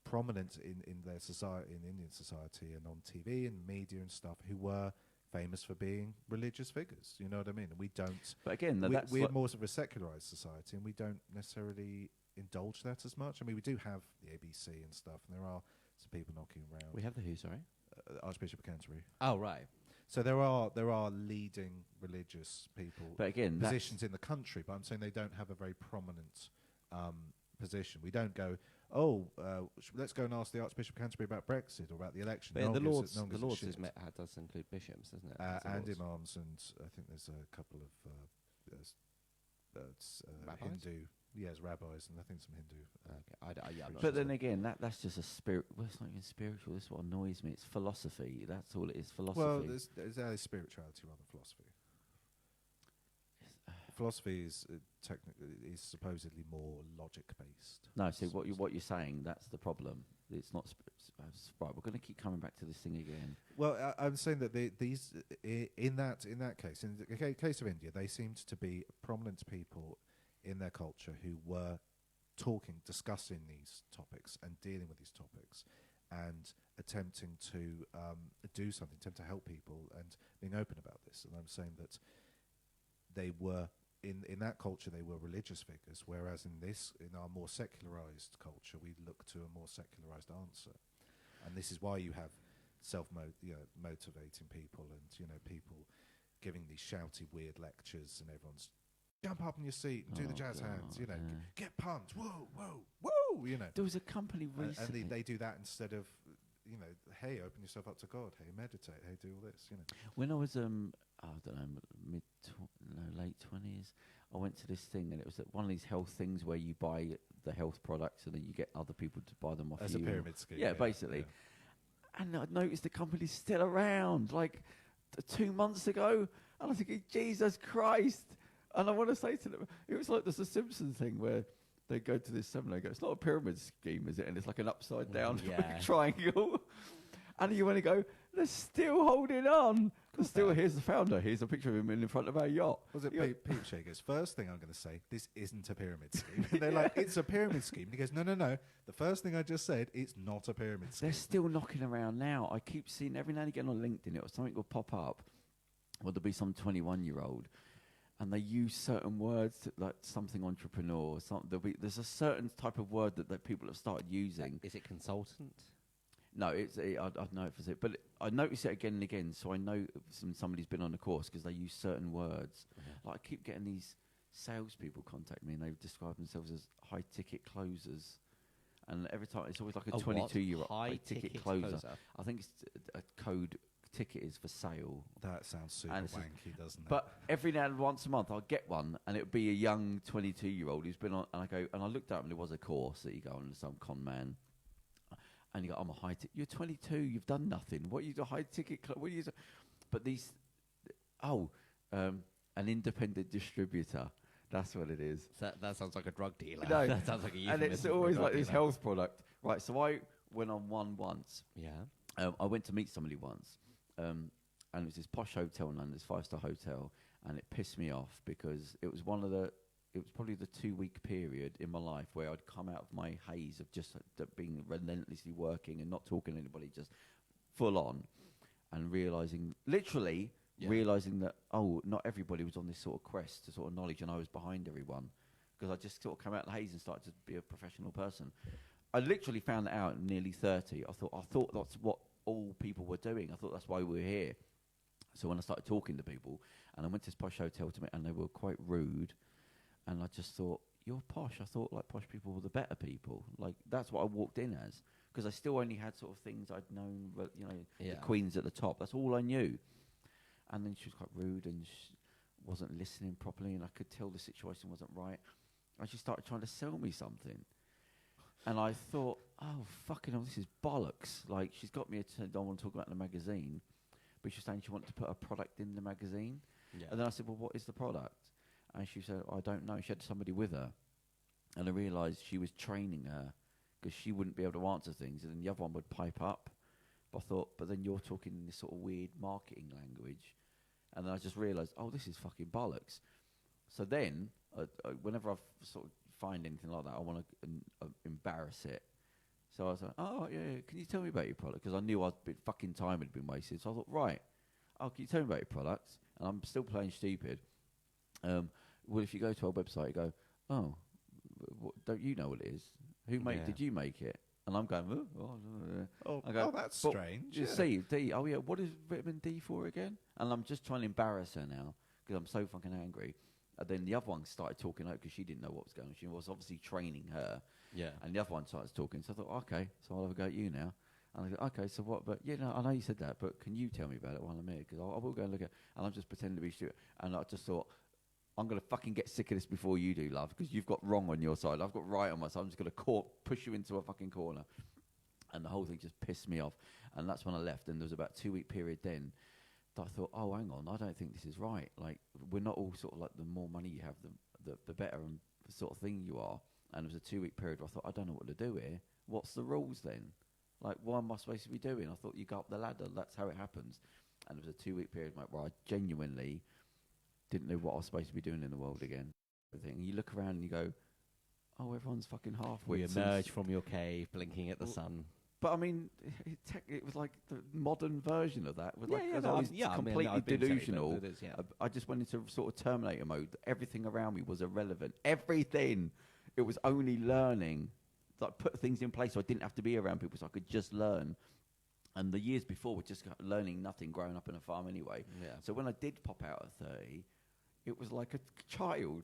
prominent in their society, in Indian society, and on TV and media and stuff, who were famous for being religious figures. You know what I mean? And we don't. But again, that's We're like- more of a secularized society, and we don't necessarily indulge that as much. I mean, we do have the ABC and stuff, and there are some people knocking around. We have the who, sorry? Archbishop of Canterbury. Oh, right. So there are leading religious people, But again, that's- positions in the country, but I'm saying they don't have a very prominent position. We don't go, let's go and ask the Archbishop of Canterbury about Brexit or about the election. But No the one gives a- no one Lords, the gives a Lords shit. does include bishops, doesn't it? And It's the imams, Lords. and I think there's a couple of Rabbis? Hindu, yes, rabbis, and I think some Hindu. Okay. I'm not But sure. then again, that's just a spirit. Well, it's not even spiritual. This is what annoys me. It's philosophy. That's all it is. Philosophy. Well, there's spirituality rather than philosophy. Philosophy is technically is supposedly more logic based. No, so what you're saying, that's the problem. It's not right. We're going to keep coming back to this thing again. Well, I'm saying that these in that case, in the case of India, they seemed to be prominent people in their culture who were discussing these topics and dealing with these topics, and attempting to do something, attempt to help people, and being open about this. And I'm saying that they were in that culture, they were religious figures, whereas in our more secularized culture, we look to a more secularized answer. And this is why you have motivating people, and people giving these shouty, weird lectures, and everyone's jump up in your seat and do the jazz hands, get pumped, whoa, whoa, whoa, There was a company recently, and they do that instead of, hey, open yourself up to God, hey, meditate, hey, do all this, When I was, I don't know, late 20s, I went to this thing, and it was one of these health things where you buy the health products and then you get other people to buy them off you. As a pyramid scheme. Yeah, basically. Yeah. And I noticed the company's still around, 2 months ago, and I'm thinking, Jesus Christ. And I want to say to them, it was like there's a Simpsons thing where they go to this seminar, they go, it's not a pyramid scheme, is it? And it's like an upside down triangle. And you want to go, they're still holding on. Here's the founder. Here's a picture of him in front of our yacht. Was it Pete Shaker's first thing I'm going to say, this isn't a pyramid scheme. And they're like, it's a pyramid scheme. And he goes, no. The first thing I just said, it's not a pyramid scheme. They're still knocking around now. I keep seeing every now and again on LinkedIn, something will pop up. Well, there'll be some 21-year-old. And they use certain words, like something entrepreneur. There's a certain type of word that people have started using. Is it consultant? No, I know it for it, but I notice it again and again. So I know somebody's been on the course because they use certain words. Mm-hmm. Like I keep getting these salespeople contact me, and they describe themselves as high ticket closers. And every time it's always like a 22-year-old high ticket closer. I think it's a code. Ticket is for sale. That sounds super wanky, doesn't it? But every now and once a month I'll get one, and it would be a young 22-year-old who's been on, and I looked up, and it was a course that you go on, some con man, and you go, I'm a high ticket. You're 22, you've done nothing. What are you, a high ticket? What are you? But these, an independent distributor. That's what it is. That sounds like a drug dealer. No, that sounds like a euphemism. And it's always like this health product, right? So I went on one once. Yeah. I went to meet somebody once. And it was this posh hotel in London, this 5-star hotel, and it pissed me off because it was probably the 2-week period in my life where I'd come out of my haze of just being relentlessly working and not talking to anybody, just full on, and realizing that, not everybody was on this sort of quest to sort of knowledge, and I was behind everyone because I just sort of come out of the haze and started to be a professional person. I literally found that out at nearly 30. I thought that's what all people were doing. I thought that's why we were here. So when I started talking to people, and I went to this posh hotel to meet, and they were quite rude, and I just thought, you're posh. I thought like posh people were the better people. Like that's what I walked in as, because I still only had sort of things I'd known, the queens at the top. That's all I knew. And then she was quite rude, and she wasn't listening properly, and I could tell the situation wasn't right. And she started trying to sell me something. And I thought, oh, fucking hell, this is bollocks. Like, she's got me I don't want to talk about the magazine, but she was saying she wanted to put a product in the magazine. Yeah. And then I said, well, what is the product? And she said, I don't know. She had somebody with her. And I realised she was training her because she wouldn't be able to answer things. And then the other one would pipe up. But I thought, but then you're talking in this sort of weird marketing language. And then I just realised, oh, this is fucking bollocks. So then, whenever I sort of find anything like that, I want to embarrass it. So I was like, oh, yeah, can you tell me about your product? Because I knew fucking time had been wasted. So I thought, right, can you tell me about your products? And I'm still playing stupid. Well, if you go to our website, you go, don't you know what it is? Did you make it? And I'm going, that's strange. Yeah. C, D, what is vitamin D for again? And I'm just trying to embarrass her now because I'm so fucking angry. And then the other one started talking out because she didn't know what was going on. She was obviously training her. Yeah. And the other one started talking. So I thought, okay, so I'll have a go at you now. And I go, okay, so what? But, I know you said that, but can you tell me about it while I'm here? Because I will go and look at it. And I'm just pretending to be stupid. And I just thought, I'm going to fucking get sick of this before you do, love, because you've got wrong on your side. I've got right on my side. I'm just going to push you into a fucking corner. And the whole thing just pissed me off. And that's when I left. And there was about a 2-week period then that I thought, oh, hang on, I don't think this is right. Like, we're not all sort of like the more money you have, the better. And sort of thing you are. And it was a 2-week period where I thought, I don't know what to do here. What's the rules then? Like, what am I supposed to be doing? I thought you go up the ladder. That's how it happens. And it was a 2-week period, mate, where I genuinely didn't know what I was supposed to be doing in the world again. And you look around and you go, oh, everyone's fucking half-wits. We emerge from your cave, blinking at the sun. But I mean, it was like the modern version of that. It was Yeah, like, yeah, as no, I was I'm- yeah, I mean, completely I've been saying delusional. that it is, yeah. I just went into sort of Terminator mode. Everything around me was irrelevant. Everything. It was only learning. Like, put things in place so I didn't have to be around people, so I could just learn. And the years before were just learning nothing, growing up in a farm anyway. Yeah. So when I did pop out at 30, it was like a child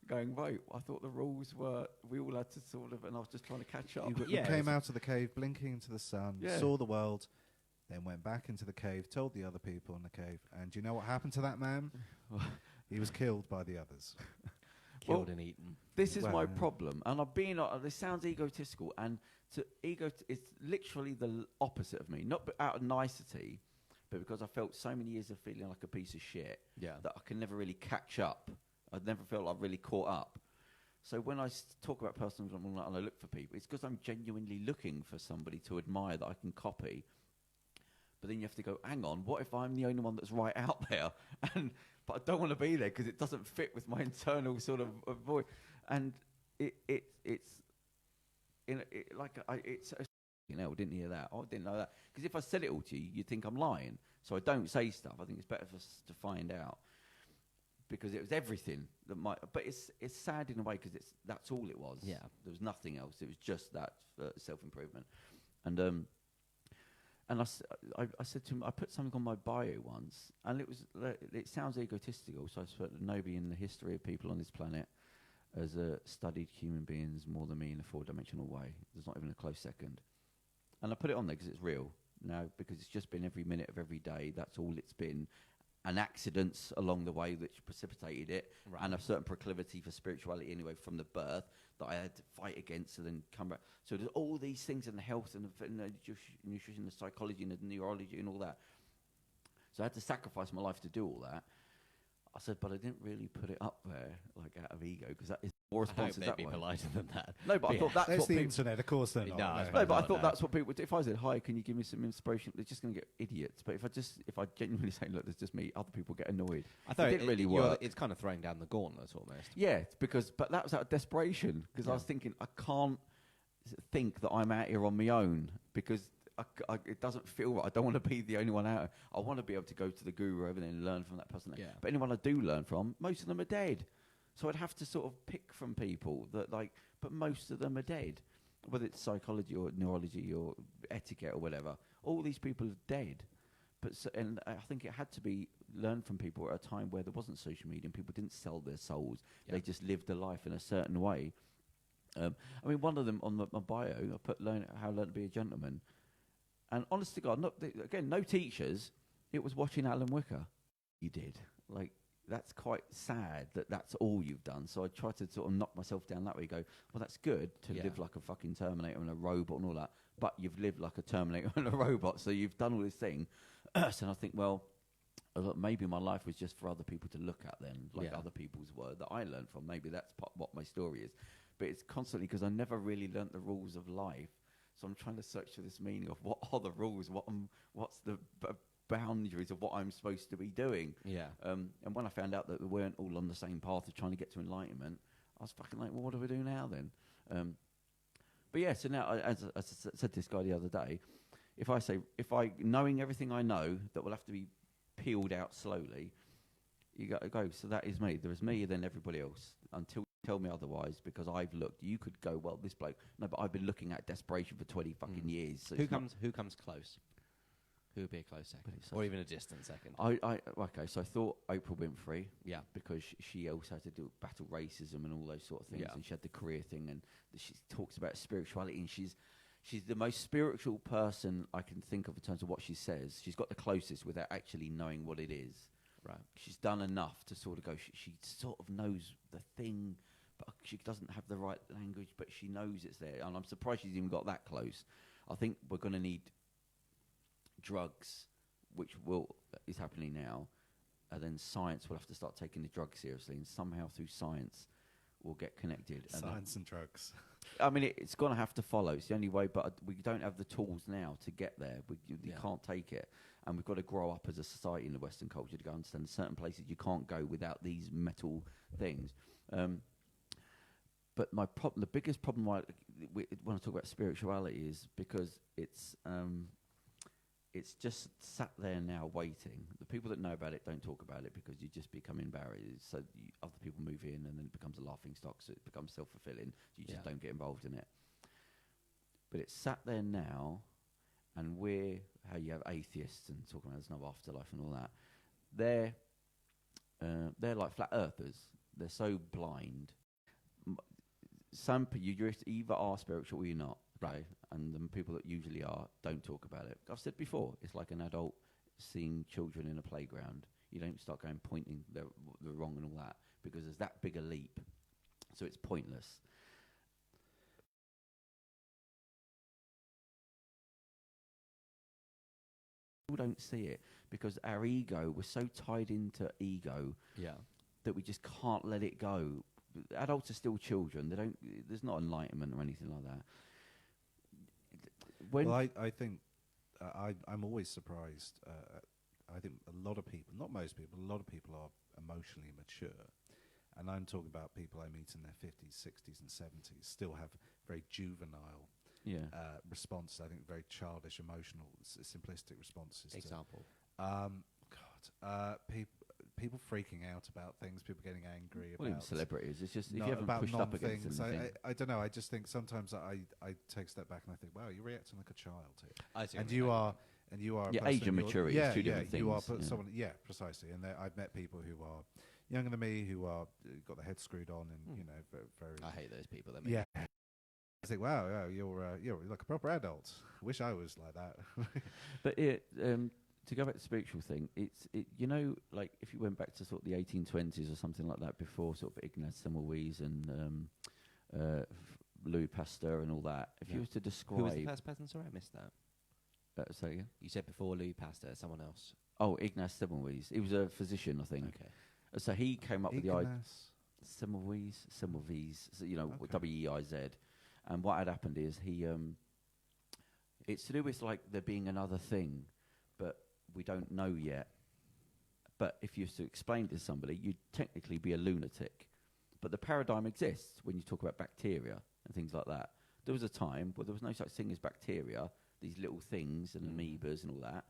going, right, I thought the rules were, we all had to sort of, and I was just trying to catch up. You came out of the cave, blinking into the sun, saw the world, then went back into the cave, told the other people in the cave, and do you know what happened to that man? He was killed by the others. Killed and eaten. This is my problem, and I've been. This sounds egotistical, and it's literally the opposite of me. Not out of nicety, but because I felt so many years of feeling like a piece of shit that I can never really catch up. I've never felt I've really caught up. So when I talk about personal development and I look for people, it's because I'm genuinely looking for somebody to admire that I can copy. But then you have to go, hang on, what if I'm the only one that's right out there? But I don't want to be there because it doesn't fit with my internal sort of voice. And it's you know, didn't hear that. I didn't know that. Because if I said it all to you, you'd think I'm lying. So I don't say stuff. I think it's better for us to find out. Because it was everything that might, but it's sad in a way because that's all it was. Yeah, there was nothing else. It was just that self-improvement, and I said to him, I put something on my bio once, and it sounds egotistical. So I said, nobody in the history of people on this planet has studied human beings more than me in a 4-dimensional way. There's not even a close second, and I put it on there because it's real now because it's just been every minute of every day. That's all it's been. And accidents along the way which precipitated it, and a certain proclivity for spirituality anyway from the birth that I had to fight against and then come back. So there's all these things in the health and the nutrition, the psychology and the neurology and all that. So I had to sacrifice my life to do all that. I said, but I didn't really put it up there like out of ego because that is more responses that way. way. Be politer than that. No, but I thought that's There's what the people... internet, of course they're not. No, but I thought that's what people would do. If I said, hi, can you give me some inspiration? They're just going to get idiots. But if I genuinely say, look, there's just me, other people get annoyed. I thought it didn't really work. It's kind of throwing down the gauntlet almost. Yeah, but that was out of desperation because I was thinking, I can't think that I'm out here on my own because it doesn't feel right. I don't want to be the only one out. I want to be able to go to the guru over there and learn from that person. Yeah. But anyone I do learn from, most of them are dead. So I'd have to sort of pick from people that but most of them are dead. Whether it's psychology or neurology or etiquette or whatever, all these people are dead. And I think it had to be learned from people at a time where there wasn't social media and people didn't sell their souls. Yeah. They just lived a life in a certain way. I mean, one of them on my bio, I put how to learn to be a gentleman. And honest to God, no teachers. It was watching Alan Wicker. You did. That's quite sad that that's all you've done. So I try to sort of knock myself down that way. Go, well, that's good to live like a fucking Terminator and a robot and all that. But you've lived like a Terminator and a robot. So you've done all this thing. So I think, well, maybe my life was just for other people to look at then, other people's word that I learned from. Maybe that's what my story is. But it's constantly because I never really learnt the rules of life. So I'm trying to search for this meaning of what are the rules, what's the boundaries of what I'm supposed to be doing. Yeah. And when I found out that we weren't all on the same path of trying to get to enlightenment, I was fucking like, well, what do we do now then? But yeah, so now, as I said to this guy the other day, if I knowing everything I know that will have to be peeled out slowly, you go, so that is me. There is me, then everybody else. Until you tell me otherwise, because I've looked. You could go, well, this bloke. No, but I've been looking at desperation for 20 fucking years. So who comes close? Who would be a close second? Or even a distant second? Okay, so I thought Oprah Winfrey. Yeah. Because she also had to battle racism and all those sort of things. Yeah. And she had the career thing. And she talks about spirituality. And she's the most spiritual person I can think of in terms of what she says. She's got the closest without actually knowing what it is. Right. She's done enough to sort of go, she sort of knows the thing, but she doesn't have the right language, but she knows it's there. And I'm surprised she's even got that close. I think we're going to need drugs, which is happening now, and then science will have to start taking the drugs seriously, and somehow through science will get connected. Science and drugs. I mean, it's going to have to follow. It's the only way, but we don't have the tools now to get there. You can't take it. And we've got to grow up as a society in the Western culture to go understand certain places you can't go without these metal things. But the biggest problem when I talk about spirituality is because it's just sat there now waiting. The people that know about it don't talk about it because you just become barriers. So other people move in and then it becomes a laughing stock, so it becomes self-fulfilling. So you just don't get involved in it. But it's sat there now, and how you have atheists and talking about there's no afterlife and all that. They're like flat earthers. They're so blind. Some you either are spiritual or you're not. Right, and the people that usually don't talk about it. I've said before, it's like an adult seeing children in a playground. You don't start going pointing the wrong and all that because there's that big a leap, so it's pointless. People don't see it because our ego, we're so tied into ego that we just can't let it go. Adults are still children. There's not enlightenment or anything like that. I think I'm always surprised. I think a lot of people, not most people, a lot of people are emotionally mature. And I'm talking about people I meet in their 50s, 60s and 70s, still have very juvenile responses. I think very childish, emotional, simplistic responses. Example? People freaking out about things, people getting angry even about celebrities. It's just if you haven't about pushed up against things. anything. I don't know. I just think sometimes I take a step back and I think, wow, you're reacting like a child here. I see. And you are. Age and maturity is two different things. You are someone. Yeah, precisely. And I've met people who are younger than me who are got their head screwed on and very. I hate those people. Yeah. I think, wow, you're like a proper adult. Wish I was like that. But to go back to the spiritual thing, like if you went back to sort of the 1820s or something like that, before sort of Ignaz Semmelweis and Louis Pasteur and all that. If you were to describe, who was the first person? Sorry, I missed that. Say again? You said before Louis Pasteur, someone else. Oh, Ignaz Semmelweis. He was a physician, I think. Okay. So he came up with the idea. Semmelweis, so, Okay. W-E-I-Z. And what had happened is it's to do with like there being another thing, but we don't know yet. But if you used to explain to somebody, you'd technically be a lunatic. But the paradigm exists when you talk about bacteria and things like that. There was a time where there was no such thing as bacteria, these little things and amoebas and all that.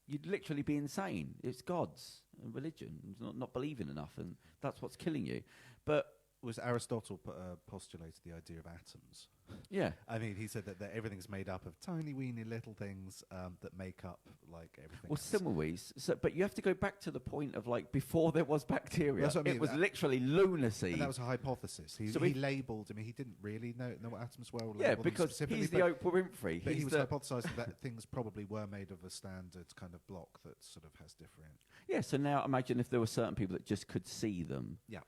You'd literally be insane. It's gods and religion, not believing enough, and that's what's killing you. But was Aristotle postulated the idea of atoms? Yeah. I mean, he said that everything's made up of tiny, weeny little things that make up like everything. Well, Semmelweis. But you have to go back to the point of like before there was bacteria. That's what I mean. It was literally lunacy. And that was a hypothesis. He labelled. I mean, he didn't really know what atoms were. Yeah, because he's the Oprah Winfrey. But he was hypothesising that things probably were made of a standard kind of block that sort of has different. Yeah. So now imagine if there were certain people that just could see them. Yeah.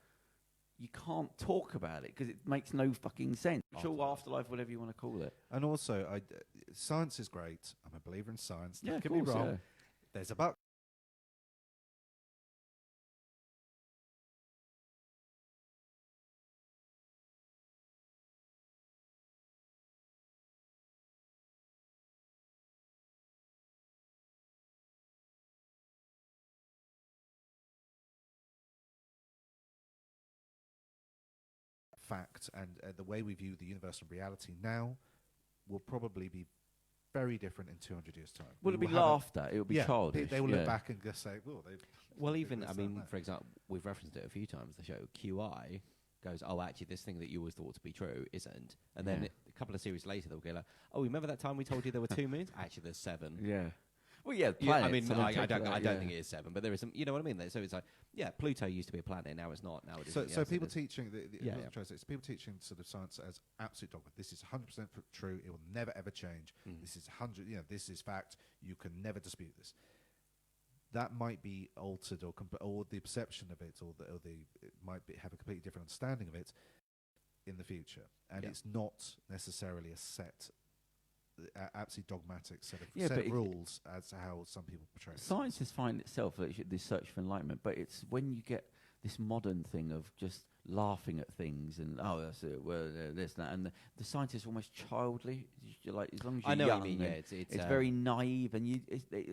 You can't talk about it because it makes no fucking sense. Afterlife, whatever you want to call it. And also, science is great. I'm a believer in science. Yeah, Don't get me wrong. Yeah. There's a but. Fact and the way we view the universe and reality now will probably be very different in 200 years' time. Will it be laughed at? It will be childish. They will look back and just say, well, even, I mean, for example, we've referenced it a few times, the show QI goes, oh, actually, this thing that you always thought to be true isn't. And then a couple of series later, they'll go like, oh, remember that time we told you there were 2 moons? Actually, there's 7. Yeah. Well, yeah, I mean, I don't think it is 7, but there is some, you know what I mean? So it's like, yeah, Pluto used to be a planet, now it's not. Now it is. So people teaching, people teaching sort of science as absolute dogma. This is 100% true. It will never ever change. This is 100. This is fact. You can never dispute this. That might be altered, or the perception of it, or it might have a completely different understanding of it in the future, and it's not necessarily a set. Absolutely dogmatic set of rules as to how some people portray it. Science is fine itself, this search for enlightenment, but it's when you get this modern thing of just laughing at things and that's it. Well, this and that, and the scientists are almost childly. You're like, as long as you're I know young, what you mean. Yeah, it's very naive, and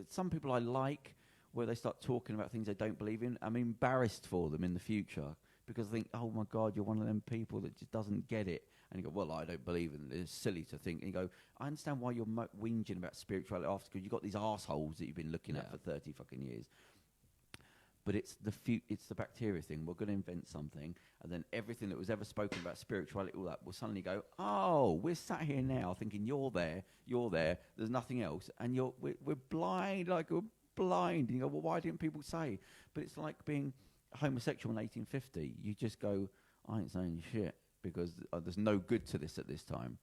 some people I like where they start talking about things they don't believe in. I'm embarrassed for them in the future because I think, oh my God, you're one of them people that just doesn't get it. And you go, well, I don't believe in it. It's silly to think. And you go, I understand why you're whinging about spirituality after, because you've got these arseholes that you've been looking at for 30 fucking years. But it's the bacteria thing. We're going to invent something, and then everything that was ever spoken about spirituality, all that, will suddenly go, oh, we're sat here now thinking you're there, there's nothing else, and we're blind, like we're blind. And you go, well, why didn't people say? But it's like being homosexual in 1850. You just go, I ain't saying shit, because there's no good to this at this time.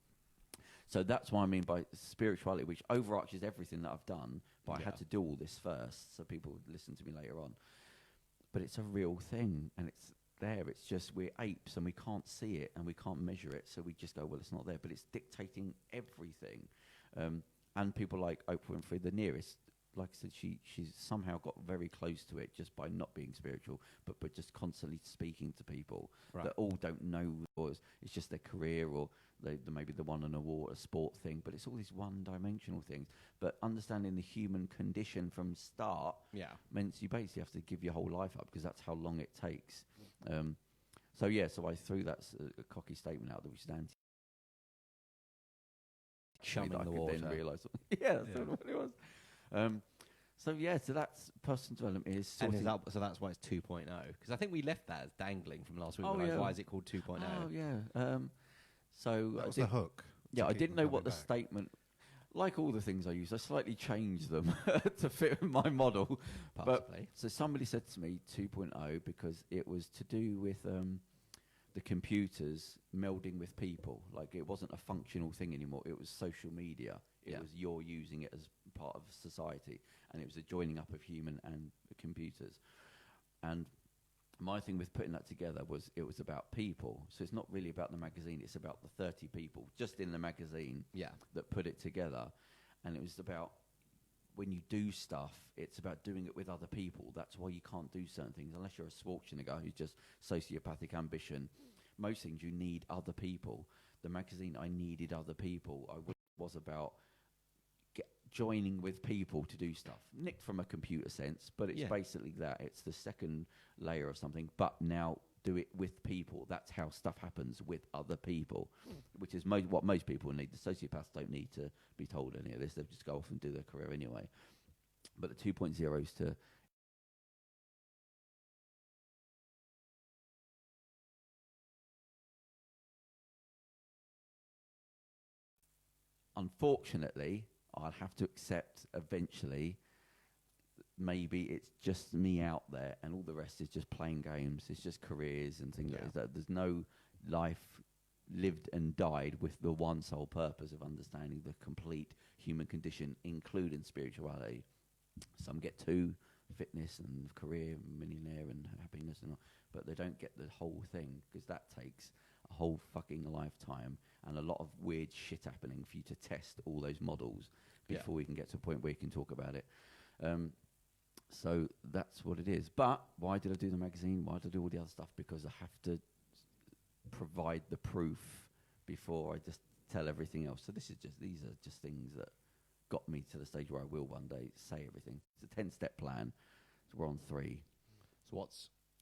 So that's what I mean by spirituality, which overarches everything that I've done, but I had to do all this first so people would listen to me later on. But it's a real thing, and it's there. It's just we're apes, and we can't see it, and we can't measure it, so we just go, well, it's not there. But it's dictating everything. And people like Oprah Winfrey, the nearest, like I said, she's somehow got very close to it just by not being spiritual, but just constantly speaking to people that all don't know, or it's just their career, or they maybe the one on a sport thing, but it's all these one-dimensional things. But understanding the human condition from start means you basically have to give your whole life up, because that's how long it takes. So I threw that cocky statement out there, which is anti. Chumming the water. Then realise, that's what it was. So that's personal development so that's why it's 2.0, because I think we left that as dangling from last week. Why is it called 2.0? Oh yeah. So that was the hook. Yeah, I didn't know what the statement. Like all the things I use, I slightly changed them to fit my model. Possibly. So somebody said to me 2.0 because it was to do with the computers melding with people. Like, it wasn't a functional thing anymore. It was social media. It was you're using it as part of society, and it was a joining up of human and computers. And my thing with putting that together was it was about people. So it's not really about the magazine. It's about the 30 people just in the magazine that put it together. And it was about when you do stuff, it's about doing it with other people. That's why you can't do certain things unless you're a Schwarzenegger who's just sociopathic ambition. Most things you need other people. The magazine, I needed other people. Was about joining with people to do stuff. Nicked from a computer sense, but it's basically that. It's the second layer of something, but now do it with people. That's how stuff happens, with other people, which is what most people need. The sociopaths don't need to be told any of this. They just go off and do their career anyway. But the 2.0 is to unfortunately, I'll have to accept eventually maybe it's just me out there and all the rest is just playing games. It's just careers and things like that. There's no life lived and died with the one sole purpose of understanding the complete human condition, including spirituality. Some get to fitness and career, millionaire and happiness, and all, but they don't get the whole thing, because that takes a whole fucking lifetime and a lot of weird shit happening for you to test all those models before we can get to a point where you can talk about it. So that's what it is. But why did I do the magazine? Why did I do all the other stuff? Because I have to provide the proof before I just tell everything else. So these are just things that got me to the stage where I will one day say everything. It's a 10-step plan. So we're on 3. So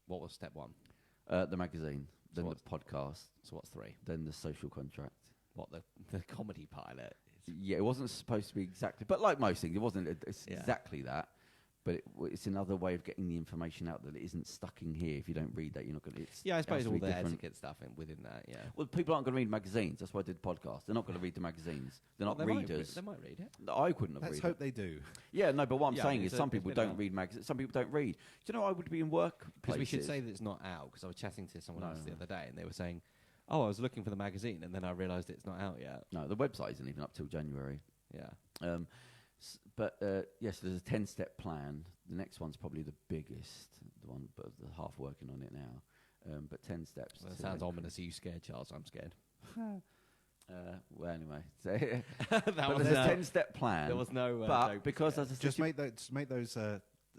what was step 1? The magazine, then the podcast. So what's 3? Then the social contract. What, the comedy pilot? Yeah, it wasn't supposed to be exactly, but like most things, it wasn't exactly that. But it's another way of getting the information out that it isn't stuck in here. If you don't read that, you're not going to... I suppose all the etiquette stuff within that, Well, people aren't going to read magazines. That's why I did the podcast. They're not going to read the magazines. They're not readers. They might read it. I couldn't have read it. Let's hope they do. Yeah, no, but what I'm saying is some people don't read magazines. Some people don't read. Do you know I would be in work Because we should say that it's not out, because I was chatting to someone else the other day, and they were saying, I was looking for the magazine, and then I realised it's not out yet. No, the website isn't even up till January. Yeah. But yes, there's a 10-step plan. The next one's probably the biggest, the one, but the half working on it now. But 10 steps. Well, that sounds ominous. Are you scared, Charles? I'm scared. Well, anyway, so but there's a 10-step plan. There was no. But because as a just make those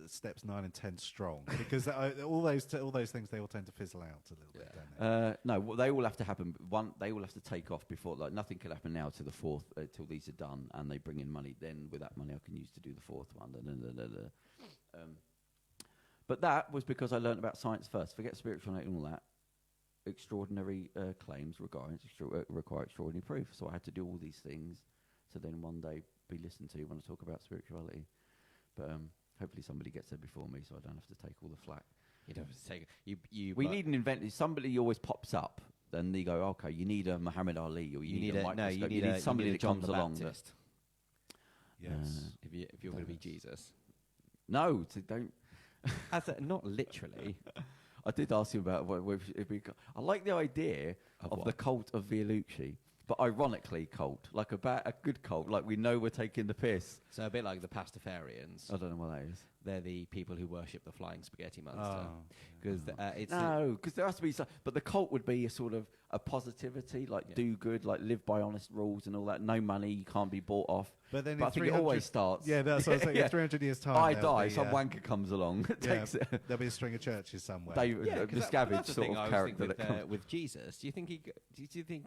steps 9 and 10 strong because all those things they all tend to fizzle out a little bit, don't they? No, well, they all have to happen. They all have to take off before. Like nothing can happen now to the fourth till these are done and they bring in money. Then with that money, I can use to do the fourth one. But that was because I learned about science first. Forget spirituality and all that. Extraordinary claims require extraordinary proof. So I had to do all these things to then one day be listened to when I talk about spirituality. But hopefully somebody gets there before me, so I don't have to take all the flack. You don't have to take We need an inventor. Somebody always pops up. Then they go, okay, you need a Muhammad Ali, or you need a microscope. You need somebody that comes along. Yes. If you're going to be Jesus. No, don't. Not literally. I did ask him about I like the idea of the cult of Vialucci, but ironically cult, like a good cult, like we know we're taking the piss. So a bit like the Pastafarians. I don't know what that is. They're the people who worship the flying spaghetti monster. Because because there has to be some. But the cult would be a sort of a positivity, like do good, like live by honest rules and all that. No money, you can't be bought off. But then I think it always starts. Yeah, that's what I was saying. In 300 years' time, I die, some wanker comes along, takes it. There'll be a string of churches somewhere. The scavenge sort of character with Jesus. Do you think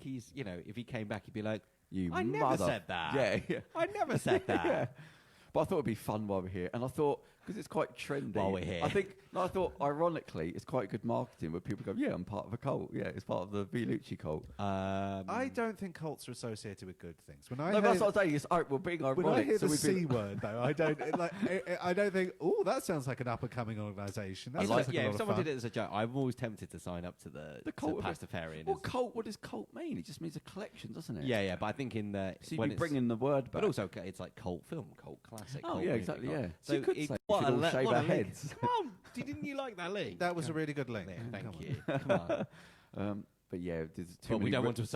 he's if he came back, he'd be like, I never said that. Yeah. I never said that. Yeah. But I thought it'd be fun while we're here, and I thought because it's quite trendy. While we're here, I thought ironically it's quite good marketing where people go, yeah, I'm part of a cult. Yeah, it's part of the Vialucci cult. I don't think cults are associated with good things. That's what I'm saying. We're being ironic. When I hear the C word, though, I don't I don't think. Oh, that sounds like an up and coming organisation. If someone did it as a joke, I'm always tempted to sign up to the cult to Pastafarian. What does cult mean? It just means a collection, doesn't it? Yeah. But I think in the so you'd be bringing the word back, but also it's like cult film, cult classic. Oh yeah, exactly. Yeah. So you could say we should all shave our heads. Come on, didn't you like that link? That was a really good link. Yeah, thank you. Come on. But yeah, there's too many. We don't want to.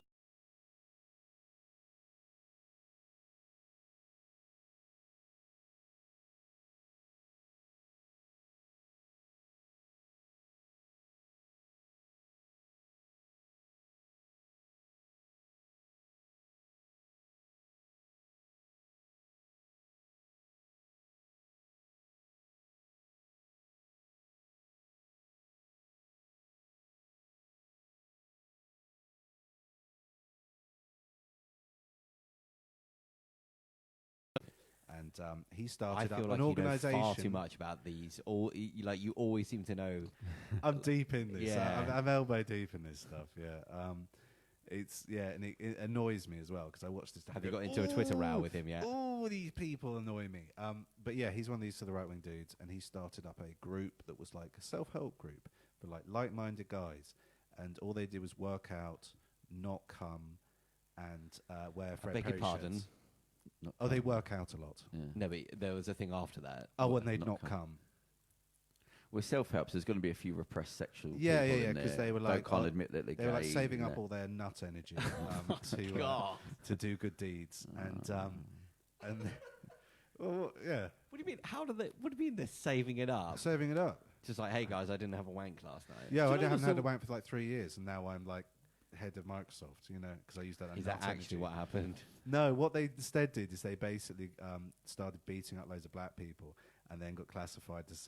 And he started I feel up like an organisation. You know far too much about these. You always seem to know. I'm deep in this. Yeah. I'm elbow deep in this stuff. Yeah. And it annoys me as well because I watched this. Have you got into a Twitter row with him yet? Oh, these people annoy me. But yeah, he's one of these to the right wing dudes, and he started up a group that was like a self-help group for like like-minded guys, and all they did was work out, not come, and wear Fred Perry shirts. They work out a lot. Yeah. No, but there was a thing after that. Oh, and they'd not come. With self-helps, there's going to be a few repressed sexual yeah, people because they were like can't admit that they were like saving up all their nut energy to do good deeds, and well, yeah. What do you mean? What do you mean they're saving it up? Saving it up. Just like, hey guys, I didn't have a wank last night. Yeah, I haven't had a wank for like 3 years, and now I'm like head of Microsoft, because I used that. Is that actually what happened? No, what they instead did is they basically started beating up loads of black people, and then got classified as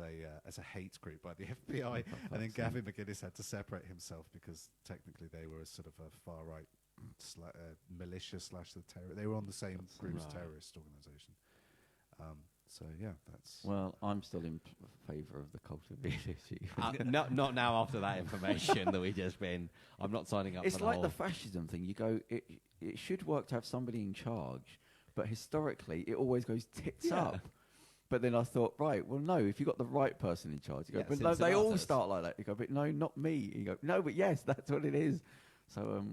a hate group by the FBI. And then Gavin McGuinness had to separate himself because technically they were a sort of a far right militia / the terror. They were on the same group as terrorist organisation. So yeah, that's. Well, I'm still in favour of the cult of Vialucci. Not now after that information that we just been. I'm not signing up. It's for like the fascism thing. You go, it should work to have somebody in charge, but historically it always goes tits up. But then I thought, right, well, no, if you've got the right person in charge, you go, but no, they all start like that. You go, but no, not me. You go, no, but yes, that's what it is. So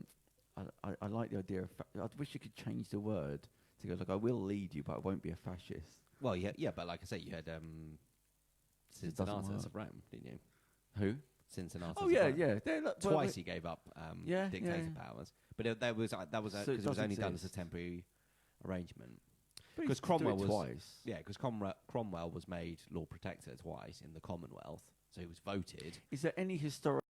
I like the idea of. I wish you could change the word to go, look, I will lead you, but I won't be a fascist. Well, yeah, but like I say, you had Cincinnatus of Rome, didn't you? Who? Cincinnatus. Oh yeah, yeah. Twice he gave up dictator powers, but that was because it was only done as a temporary arrangement. Because Cromwell was twice. Yeah, because Cromwell was made Lord Protector twice in the Commonwealth, so he was voted. Is there any historic?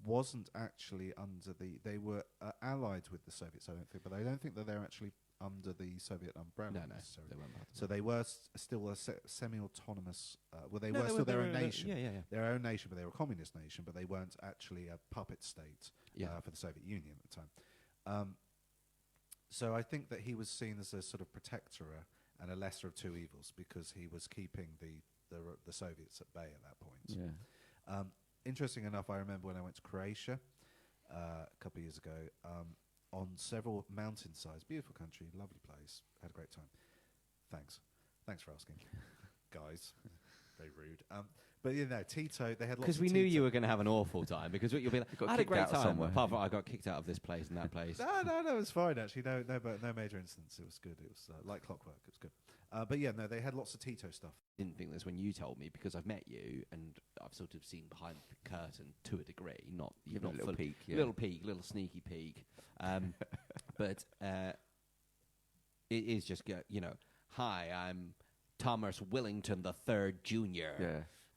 wasn't actually under the. They were allied with the Soviets, I don't think, but I don't think that they're actually under the Soviet umbrella. No, necessarily. they weren't part of So it. they were still a semi-autonomous. They No, were still their own they were- nation. Yeah. Their own nation, but they were a communist nation, but they weren't actually a puppet state for the Soviet Union at the time. So I think that he was seen as a sort of protector and a lesser of two evils because he was keeping the Soviets at bay at that point. Yeah. Interesting enough, I remember when I went to Croatia a couple of years ago, on several mountainsides, beautiful country, lovely place, had a great time. Thanks for asking, guys. Very rude. But Tito, they had lots. Because of we knew Tito. you were going to have an awful time. Because you'll be like, got I had a kicked great out time. somewhere. Apart from I got kicked out of this place and that place. No, it was fine actually. No major incidents. It was good. It was like clockwork. It was good. But they had lots of Tito stuff. Didn't think this when you told me because I've met you and I've sort of seen behind the curtain to a degree. Not Give not it a little fully- peek. Yeah. little peek, little sneaky peek. But it is just hi, I'm Thomas Willington the Third Jr. Yeah.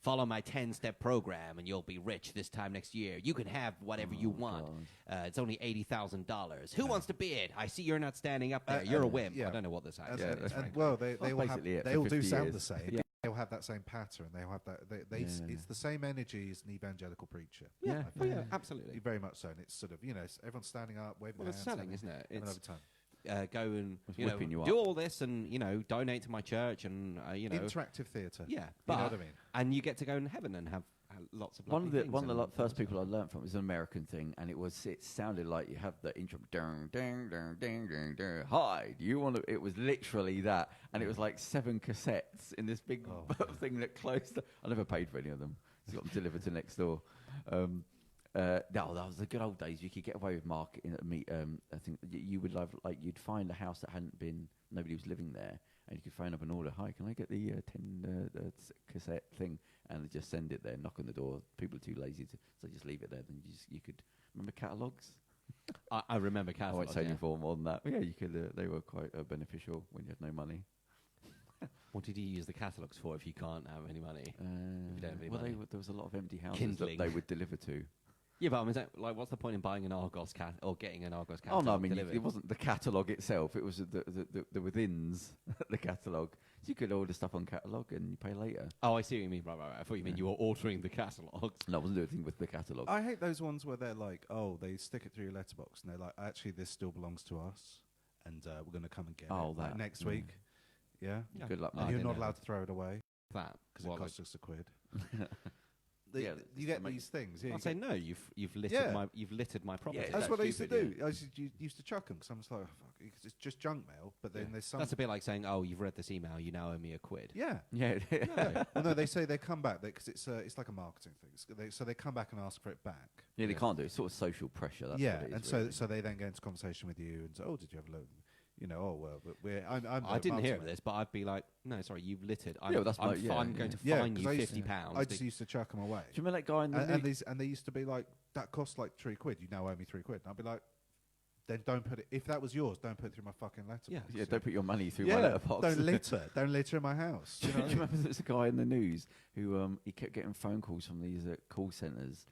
Follow my 10-step program and you'll be rich this time next year. You can have whatever you want. It's only $80,000. Who wants to bid? I see you're not standing up there. You're a wimp. yeah. I don't know what this And, accent is. and, frankly. well, they all have, basically it they for all do 50 sound years. the same. Yeah. They all have that same pattern. They all have that. It's the same energy as an evangelical preacher. yeah, Yeah. oh, yeah, absolutely. Very much so. And it's sort of everyone's standing up, waving Well, their it's hands, selling, isn't it? having It's another time. go and It's you know whipping you do up. all this and donate to my church and Interactive theatre. yeah, You but know what I mean? and you get to go in heaven and have lots of One of lovely the things and first people I learned from was an American thing, and it sounded like you have the intro, ding, ding, ding, ding, ding, ding. Hi, do you want to? It was literally that, and it was like 7 cassettes in this big thing that closed. I never paid for any of them. So got them delivered to next door. No, that was the good old days. You could get away with marketing at meet. I think you would love you'd find a house that hadn't been nobody was living there, and you could phone up and order. Hi, can I get the 10 cassette thing? And they just send it there, knock on the door. People are too lazy to, so just leave it there. Then you could remember catalogs. I remember I catalogs. won't say any more than that. But yeah, you could. They were quite beneficial when you had no money. What did you use the catalogs for if you can't have any money? If you don't have any Well, money? there was a lot of empty houses Kindling. that they would deliver to. Yeah, but I mean, what's the point in buying an Argos or getting an Argos Oh catalog? no, I mean delivered? it wasn't the catalogue itself. It was the withins, the catalogue. So you could order stuff on catalogue and you pay later. Oh, I see what you mean. Right. I thought you meant you were ordering the catalogs. No, I wasn't doing anything with the catalogue. I hate those ones where they're like, they stick it through your letterbox and they're like, actually, this still belongs to us, and we're going to come and get Oh, it like, that, next yeah. week. Yeah. Good luck, I And mate. you're didn't not know allowed to throw it away That because it what, costs us £1. Yeah, You get these things. Yeah, I'll you say get- no. You've littered Yeah. you've littered my property. Yeah, That's what I used to stupid, do. I used to chuck them because I'm just like, oh, fuck, it's just junk mail. But then there's some. That's a bit like saying, "Oh, you've read this email. You now owe me £1." Yeah. Yeah. Yeah. Well, no, they say they come back because it's like a marketing thing. So they come back and ask for it back. Yeah, they can't do it. It's sort of social pressure. That's yeah, what it is, and so really. so they then get into conversation with you and say, "Oh, did you have a look?" But I didn't hear of this, but I'd be like, "No, sorry, you've littered. I'm, Yeah, well, that's I'm, my- yeah, I'm yeah. going to Yeah, fine 'cause you I used to- £50." I just used to chuck them away. Do you remember that guy in the And they used to be like, that costs like £3. You now owe me £3. And I'd be like, then don't put it. If that was yours, don't put it through my fucking letterbox. Yeah, don't put your money through Yeah, my letterbox. don't litter. Don't litter in my house. Do you remember there was a guy in the news who he kept getting phone calls from these call centres,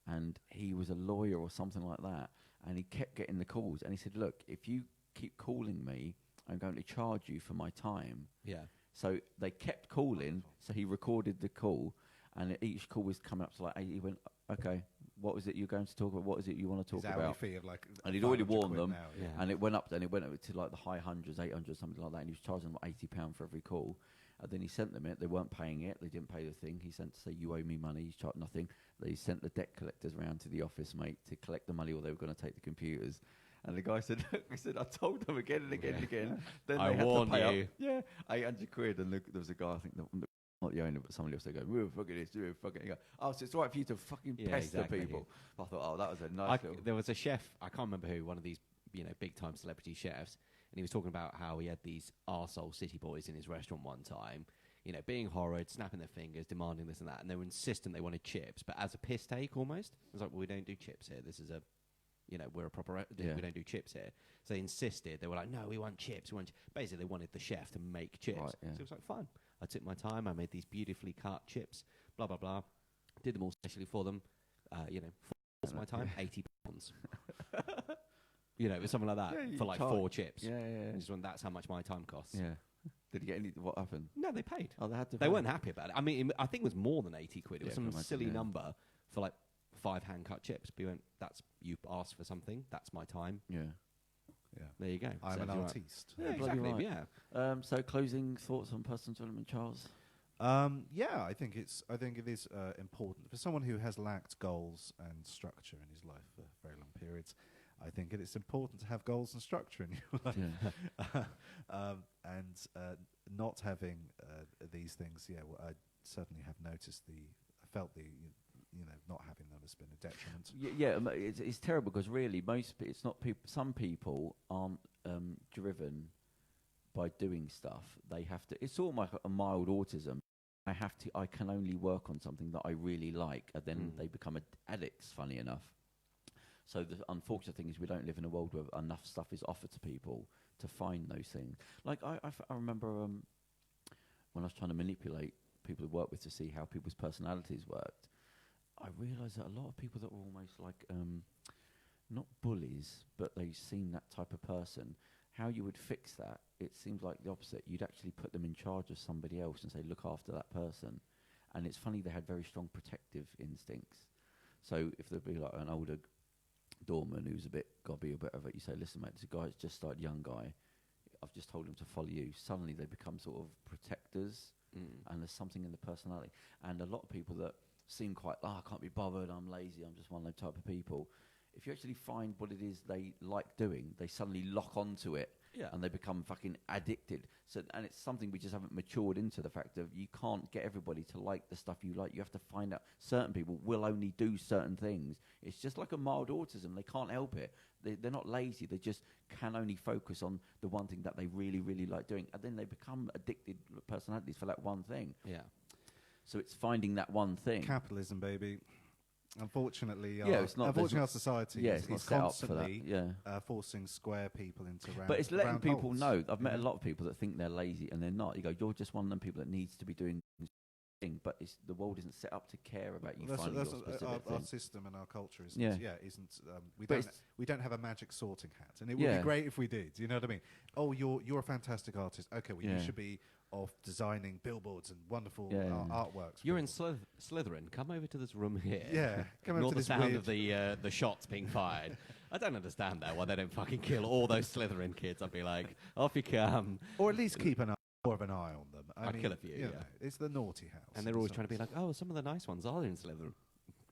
and he was a lawyer or something like that, and he kept getting the calls, and he said, "Look, if you keep calling me, I'm going to charge you for my time." Yeah. So they kept calling, so he recorded the call, and each call was coming up to like 8. He went, "Okay, what was it you're going to talk about? What is it you want to talk His hourly about?" fee of like And he'd already 500 warned quid them, now, Yeah. and it went up to like the high hundreds, 800, something like that, and he was charging them like £80 for every call. And then he sent them it. They weren't paying it. They didn't pay the thing. He sent to say, "You owe me money." He's charged nothing. They sent the debt collectors around to the office, mate, to collect the money, or they were going to take the computers. And the guy said, "I told them again and again and again." Then I they had warned to pay you. Up, yeah, £800. And there was a guy, I think, not the owner, but somebody else. They go, "We're fucking this, we're fucking." He go, "Oh, so it's all right for you to fucking Yeah, pester exactly. people." I thought, "Oh, that was a nice little." There was a chef, I can't remember who, one of these big time celebrity chefs, and he was talking about how he had these arsehole city boys in his restaurant one time, being horrid, snapping their fingers, demanding this and that, and they were insistent they wanted chips, but as a piss take almost. It was like, "Well, we don't do chips here. This is a, we're a proper, Yeah. we don't do chips here." So they insisted. They were like, "No, we want chips. We want Basically, they wanted the chef to make chips. Right, yeah. So it was like, fine. I took my time. I made these beautifully cut chips, blah, blah, blah. Did them all specially for them, What's my time? £80. You know, it was something like that Yeah, for like charge. 4 chips. Yeah. And just went, that's how much my time costs. Yeah. Did you get any? What happened? No, they paid. Oh, they had to. They weren't happy about it. I mean, I think it was more than 80 quid. It was Yeah, some I can imagine, silly yeah. number for like 5 hand-cut chips. But you went, that's, you asked for something. That's my time. Yeah. Yeah. There you go. I'm an Serves you right. artiste. Yeah, bloody exactly. right. Yeah. So closing thoughts on personal development, Charles? Yeah, I think it is important for someone who has lacked goals and structure in his life for very long periods. I think it is important to have goals and structure in your life, and not having these things. Yeah, well, I certainly have noticed I felt not having them has been a detriment. It's terrible because really it's not people. Some people aren't driven by doing stuff. They have to. It's almost like a mild autism. I can only work on something that I really like, and then they become addicts. Funny enough. So the unfortunate thing is we don't live in a world where enough stuff is offered to people to find those things. Like I remember when I was trying to manipulate people who work with to see how people's personalities worked, I realised that a lot of people that were almost like not bullies, but they've seen that type of person, how you would fix that, it seems like the opposite. You'd actually put them in charge of somebody else and say, look after that person. And it's funny, they had very strong protective instincts. So if there'd be like an older doorman who's got to be a bit of it, you say, listen mate, this guy that's just started, young guy, I've just told him to follow you. Suddenly they become sort of protectors, and there's something in the personality. And a lot of people that seem quite, I can't be bothered, I'm lazy, I'm just one of those type of people. If you actually find what it is they like doing, they suddenly lock onto it, and they become fucking addicted. So, and it's something we just haven't matured into, the fact of you can't get everybody to like the stuff you like. You have to find out certain people will only do certain things. It's just like a mild autism. They can't help it. They're not lazy. They just can only focus on the one thing that they really, really like doing. And then they become addicted personalities for that one thing. Yeah. So it's finding that one thing. Capitalism, baby. Unfortunately, unfortunately our society is not set up for that. constantly forcing square people into round. But it's letting round people holes. know. I've met a lot of people that think they're lazy and they're not. You go, you're just one of them people that needs to be doing thing. But the world isn't set up to care about you finding your specific our thing. system and our culture isn't. But we don't have a magic sorting hat, and it would be great if we did. You know what I mean? Oh, you're a fantastic artist. Okay, well you should be off designing billboards and wonderful artworks. You're in Slytherin. Come over to this room here. Yeah, come over Ignore to the this sound weird of the shots being fired. I don't understand that. Why they don't fucking kill all those Slytherin kids. I'd be like, off you come. or at least keep more of an eye on them. I'd kill a few, you know, it's the naughty house. And they're always trying to be like, oh, some of the nice ones are in Slytherin.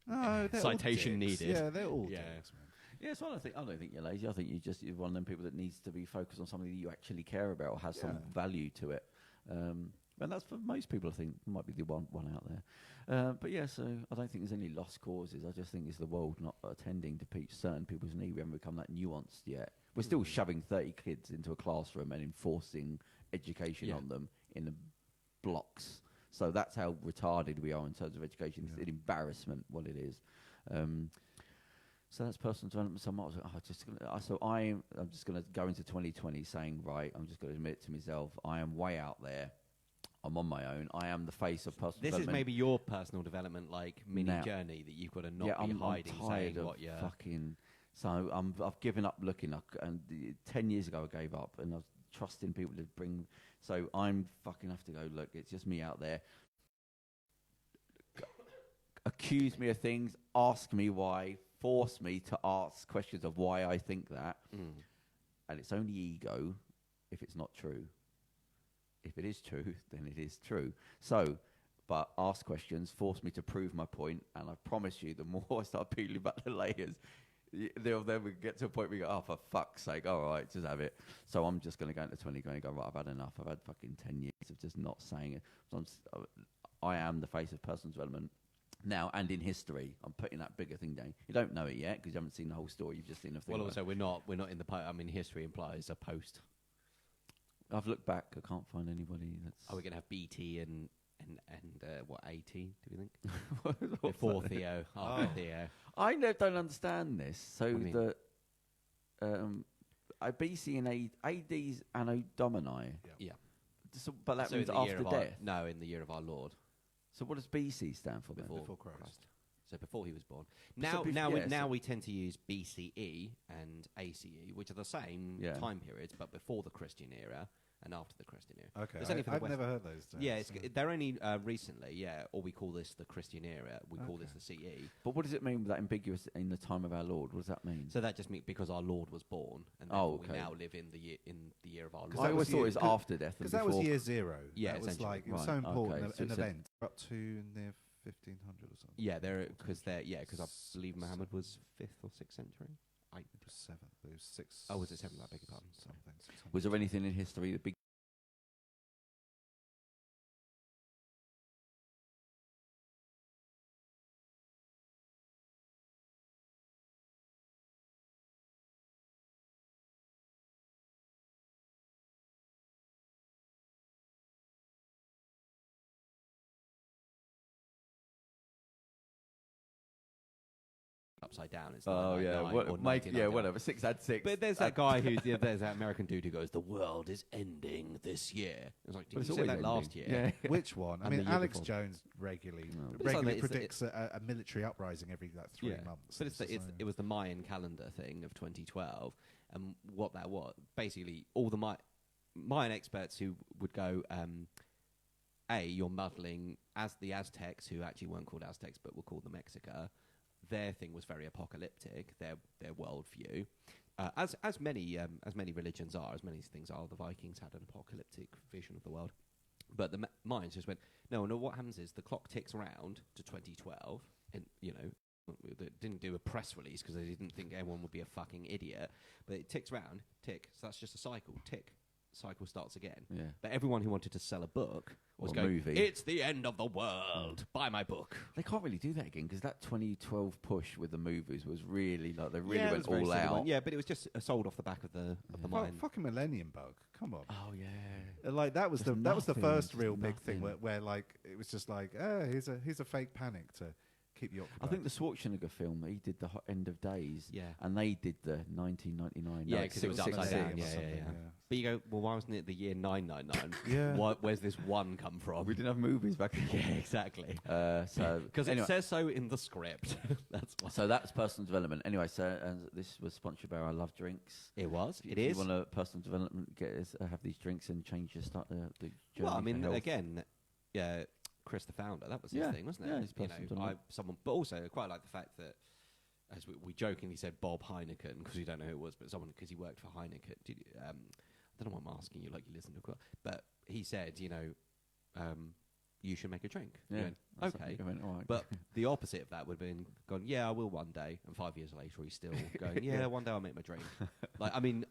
No, they're Citation all dicks. needed. Yeah, they're all Yeah. dicks, man. Yeah, so I don't think you're lazy. I think you're one of them people that needs to be focused on something that you actually care about or has some value to it. And that's for most people, I think. Might be the one out there. But yeah, so I don't think there's any lost causes. I just think it's the world not attending to certain people's needs. We haven't become that nuanced yet. We're still shoving 30 kids into a classroom and enforcing education on them in blocks. So that's how retarded we are in terms of education. It's an embarrassment what it is. So that's personal development. So I'm just going to go into 2020 saying, right, I'm just going to admit to myself, I am way out there. I'm on my own. I am the face of personal development. This is maybe your personal development, like mini journey that you've got to not be hiding, I'm tired saying of what you're. Fucking. So I've given up looking. And 10 years ago I gave up, and I was trusting people to bring. So I'm fucking have to go. Look, it's just me out there. Accuse me of things. Ask me why. Force me to ask questions of why I think that. And it's only ego if it's not true. If it is true, then it is true. So, but ask questions, force me to prove my point, and I promise you, the more I start peeling back the layers, then we get to a point where we go, oh, for fuck's sake, all right, just have it. So I'm just going to go into 2020 and go, right, I've had enough. I've had fucking 10 years of just not saying it. So I am the face of personal development now and in history. I'm putting that bigger thing down. You don't know it yet because you haven't seen the whole story. You've just seen a thing. Well, also, we're not in the I mean, history implies a post. I've looked back. I can't find anybody that's... Are we going to have BT and what, 18, do we think? Before Theo, after Theo. I don't understand this. So BC and AD's Anno Domini. Yeah. So, but that means in the year after of death. No, in the year of our Lord. So what does BC stand for then? Before Christ. So before he was born. So Now we tend to use BCE and ACE, which are the same time periods, but before the Christian era and after the Christian era. Okay, It's only for the I've never heard those terms. Yeah, they're only recently, or we call this the Christian era. We call this the CE. But what does it mean with that ambiguous in the time of our Lord? What does that mean? So that just means because our Lord was born, and therefore we now live in the year of our Lord. I always thought it was after death. Because that was year zero. Yeah, that was like, it was so important, an event. Up to near 1500 or something. Yeah, because I believe Muhammad was 5th or 6th century. It was 7th. It was 6th. Oh, was it 7th? I beg your pardon. Something. Was there anything in history that big? Upside down. It's whatever. 6 had 6. But there's that guy there's that American dude who goes, "The world is ending this year." It's like, did you say that last year? Yeah. Which one? I And mean, the year Alex before. Jones regularly like predicts a military uprising every 3 months. But it was the Mayan calendar thing of 2012, and what that was basically all the Mayan experts who would go, you're muddling as the Aztecs, who actually weren't called Aztecs but were called the Mexica. Their thing was very apocalyptic. Their worldview, as many religions are, as many things are. The Vikings had an apocalyptic vision of the world, but the Mayans just went, no. What happens is the clock ticks around to 2012, and they didn't do a press release because they didn't think anyone would be a fucking idiot. But it ticks round, tick. So that's just a cycle. Tick. Cycle starts again. Yeah. But everyone who wanted to sell a book was Or a going, movie. "It's the end of the world. Buy my book." They can't really do that again because that 2012 push with the movies was really like they really it went was a very all silly out. one. Yeah, but it was just sold off the back of the Mayan. Fucking Millennium Bug. Come on. Oh yeah. Like that was Just the first just real big thing nothing. where like it was just like, here's a fake panic to keep you occupied. I think the Schwarzenegger film, he did the End of Days. Yeah. And they did the 1999. Yeah, like, 'cause it was 6 upside down, six. yeah. But you go, well, why wasn't it the year 999? Yeah. Where's this one come from? We didn't have movies back then. Yeah, exactly. So Because anyway, it says so in the script. That's why. so that's personal development. Anyway, so this was sponsored by I Love Drinks. It was. If you want a personal development, have these drinks and change your start the journey. Well, I mean, for health. again, Chris, the founder, that was his thing, wasn't it? Yeah, his personal development. But also I quite like the fact that, as we jokingly said, Bob Heineken, because we don't know who it was, but someone because he worked for Heineken. I don't know why I'm asking you, like you listen to it, but he said, you should make a drink. Yeah, You went, that's okay, something I went, all right. but the opposite of that would have been gone, yeah, I will one day, and 5 years later he's still going, yeah, one day I'll make my drink. Like, I mean,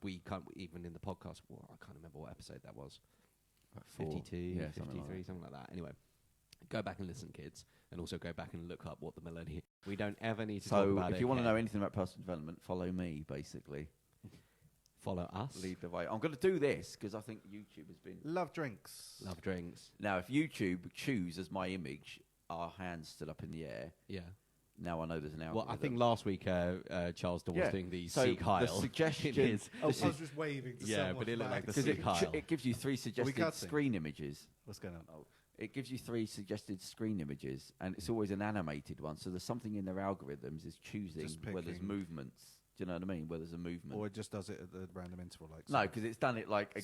we can't even in the podcast. Well, I can't remember what episode that was. 52, yeah, 53, something like that. Anyway, go back and listen, kids, and also go back and look up what the millennium. We don't ever need to talk about it. So, if you want to know anything about personal development, follow me, basically. Follow us. Lead the way. I'm going to do this because I think YouTube has been. Love drinks. Love drinks. Now, if YouTube choose as my image our hands stood up in the air, Yeah. now I know there's an algorithm. Well, I think last week Charles was doing the So Sikh Heil. the suggestion is, I was just waving to someone. but it looked like the because Sikh Heil. it gives you 3 suggested cutting? screen images. What's going on? Oh, it gives you 3 suggested screen images, and it's always an animated one. So there's something in their algorithms is choosing Just where there's picking. movements. Do you know what I mean? Where there's a movement. Or it just does it at a random interval, like No, because it's done it like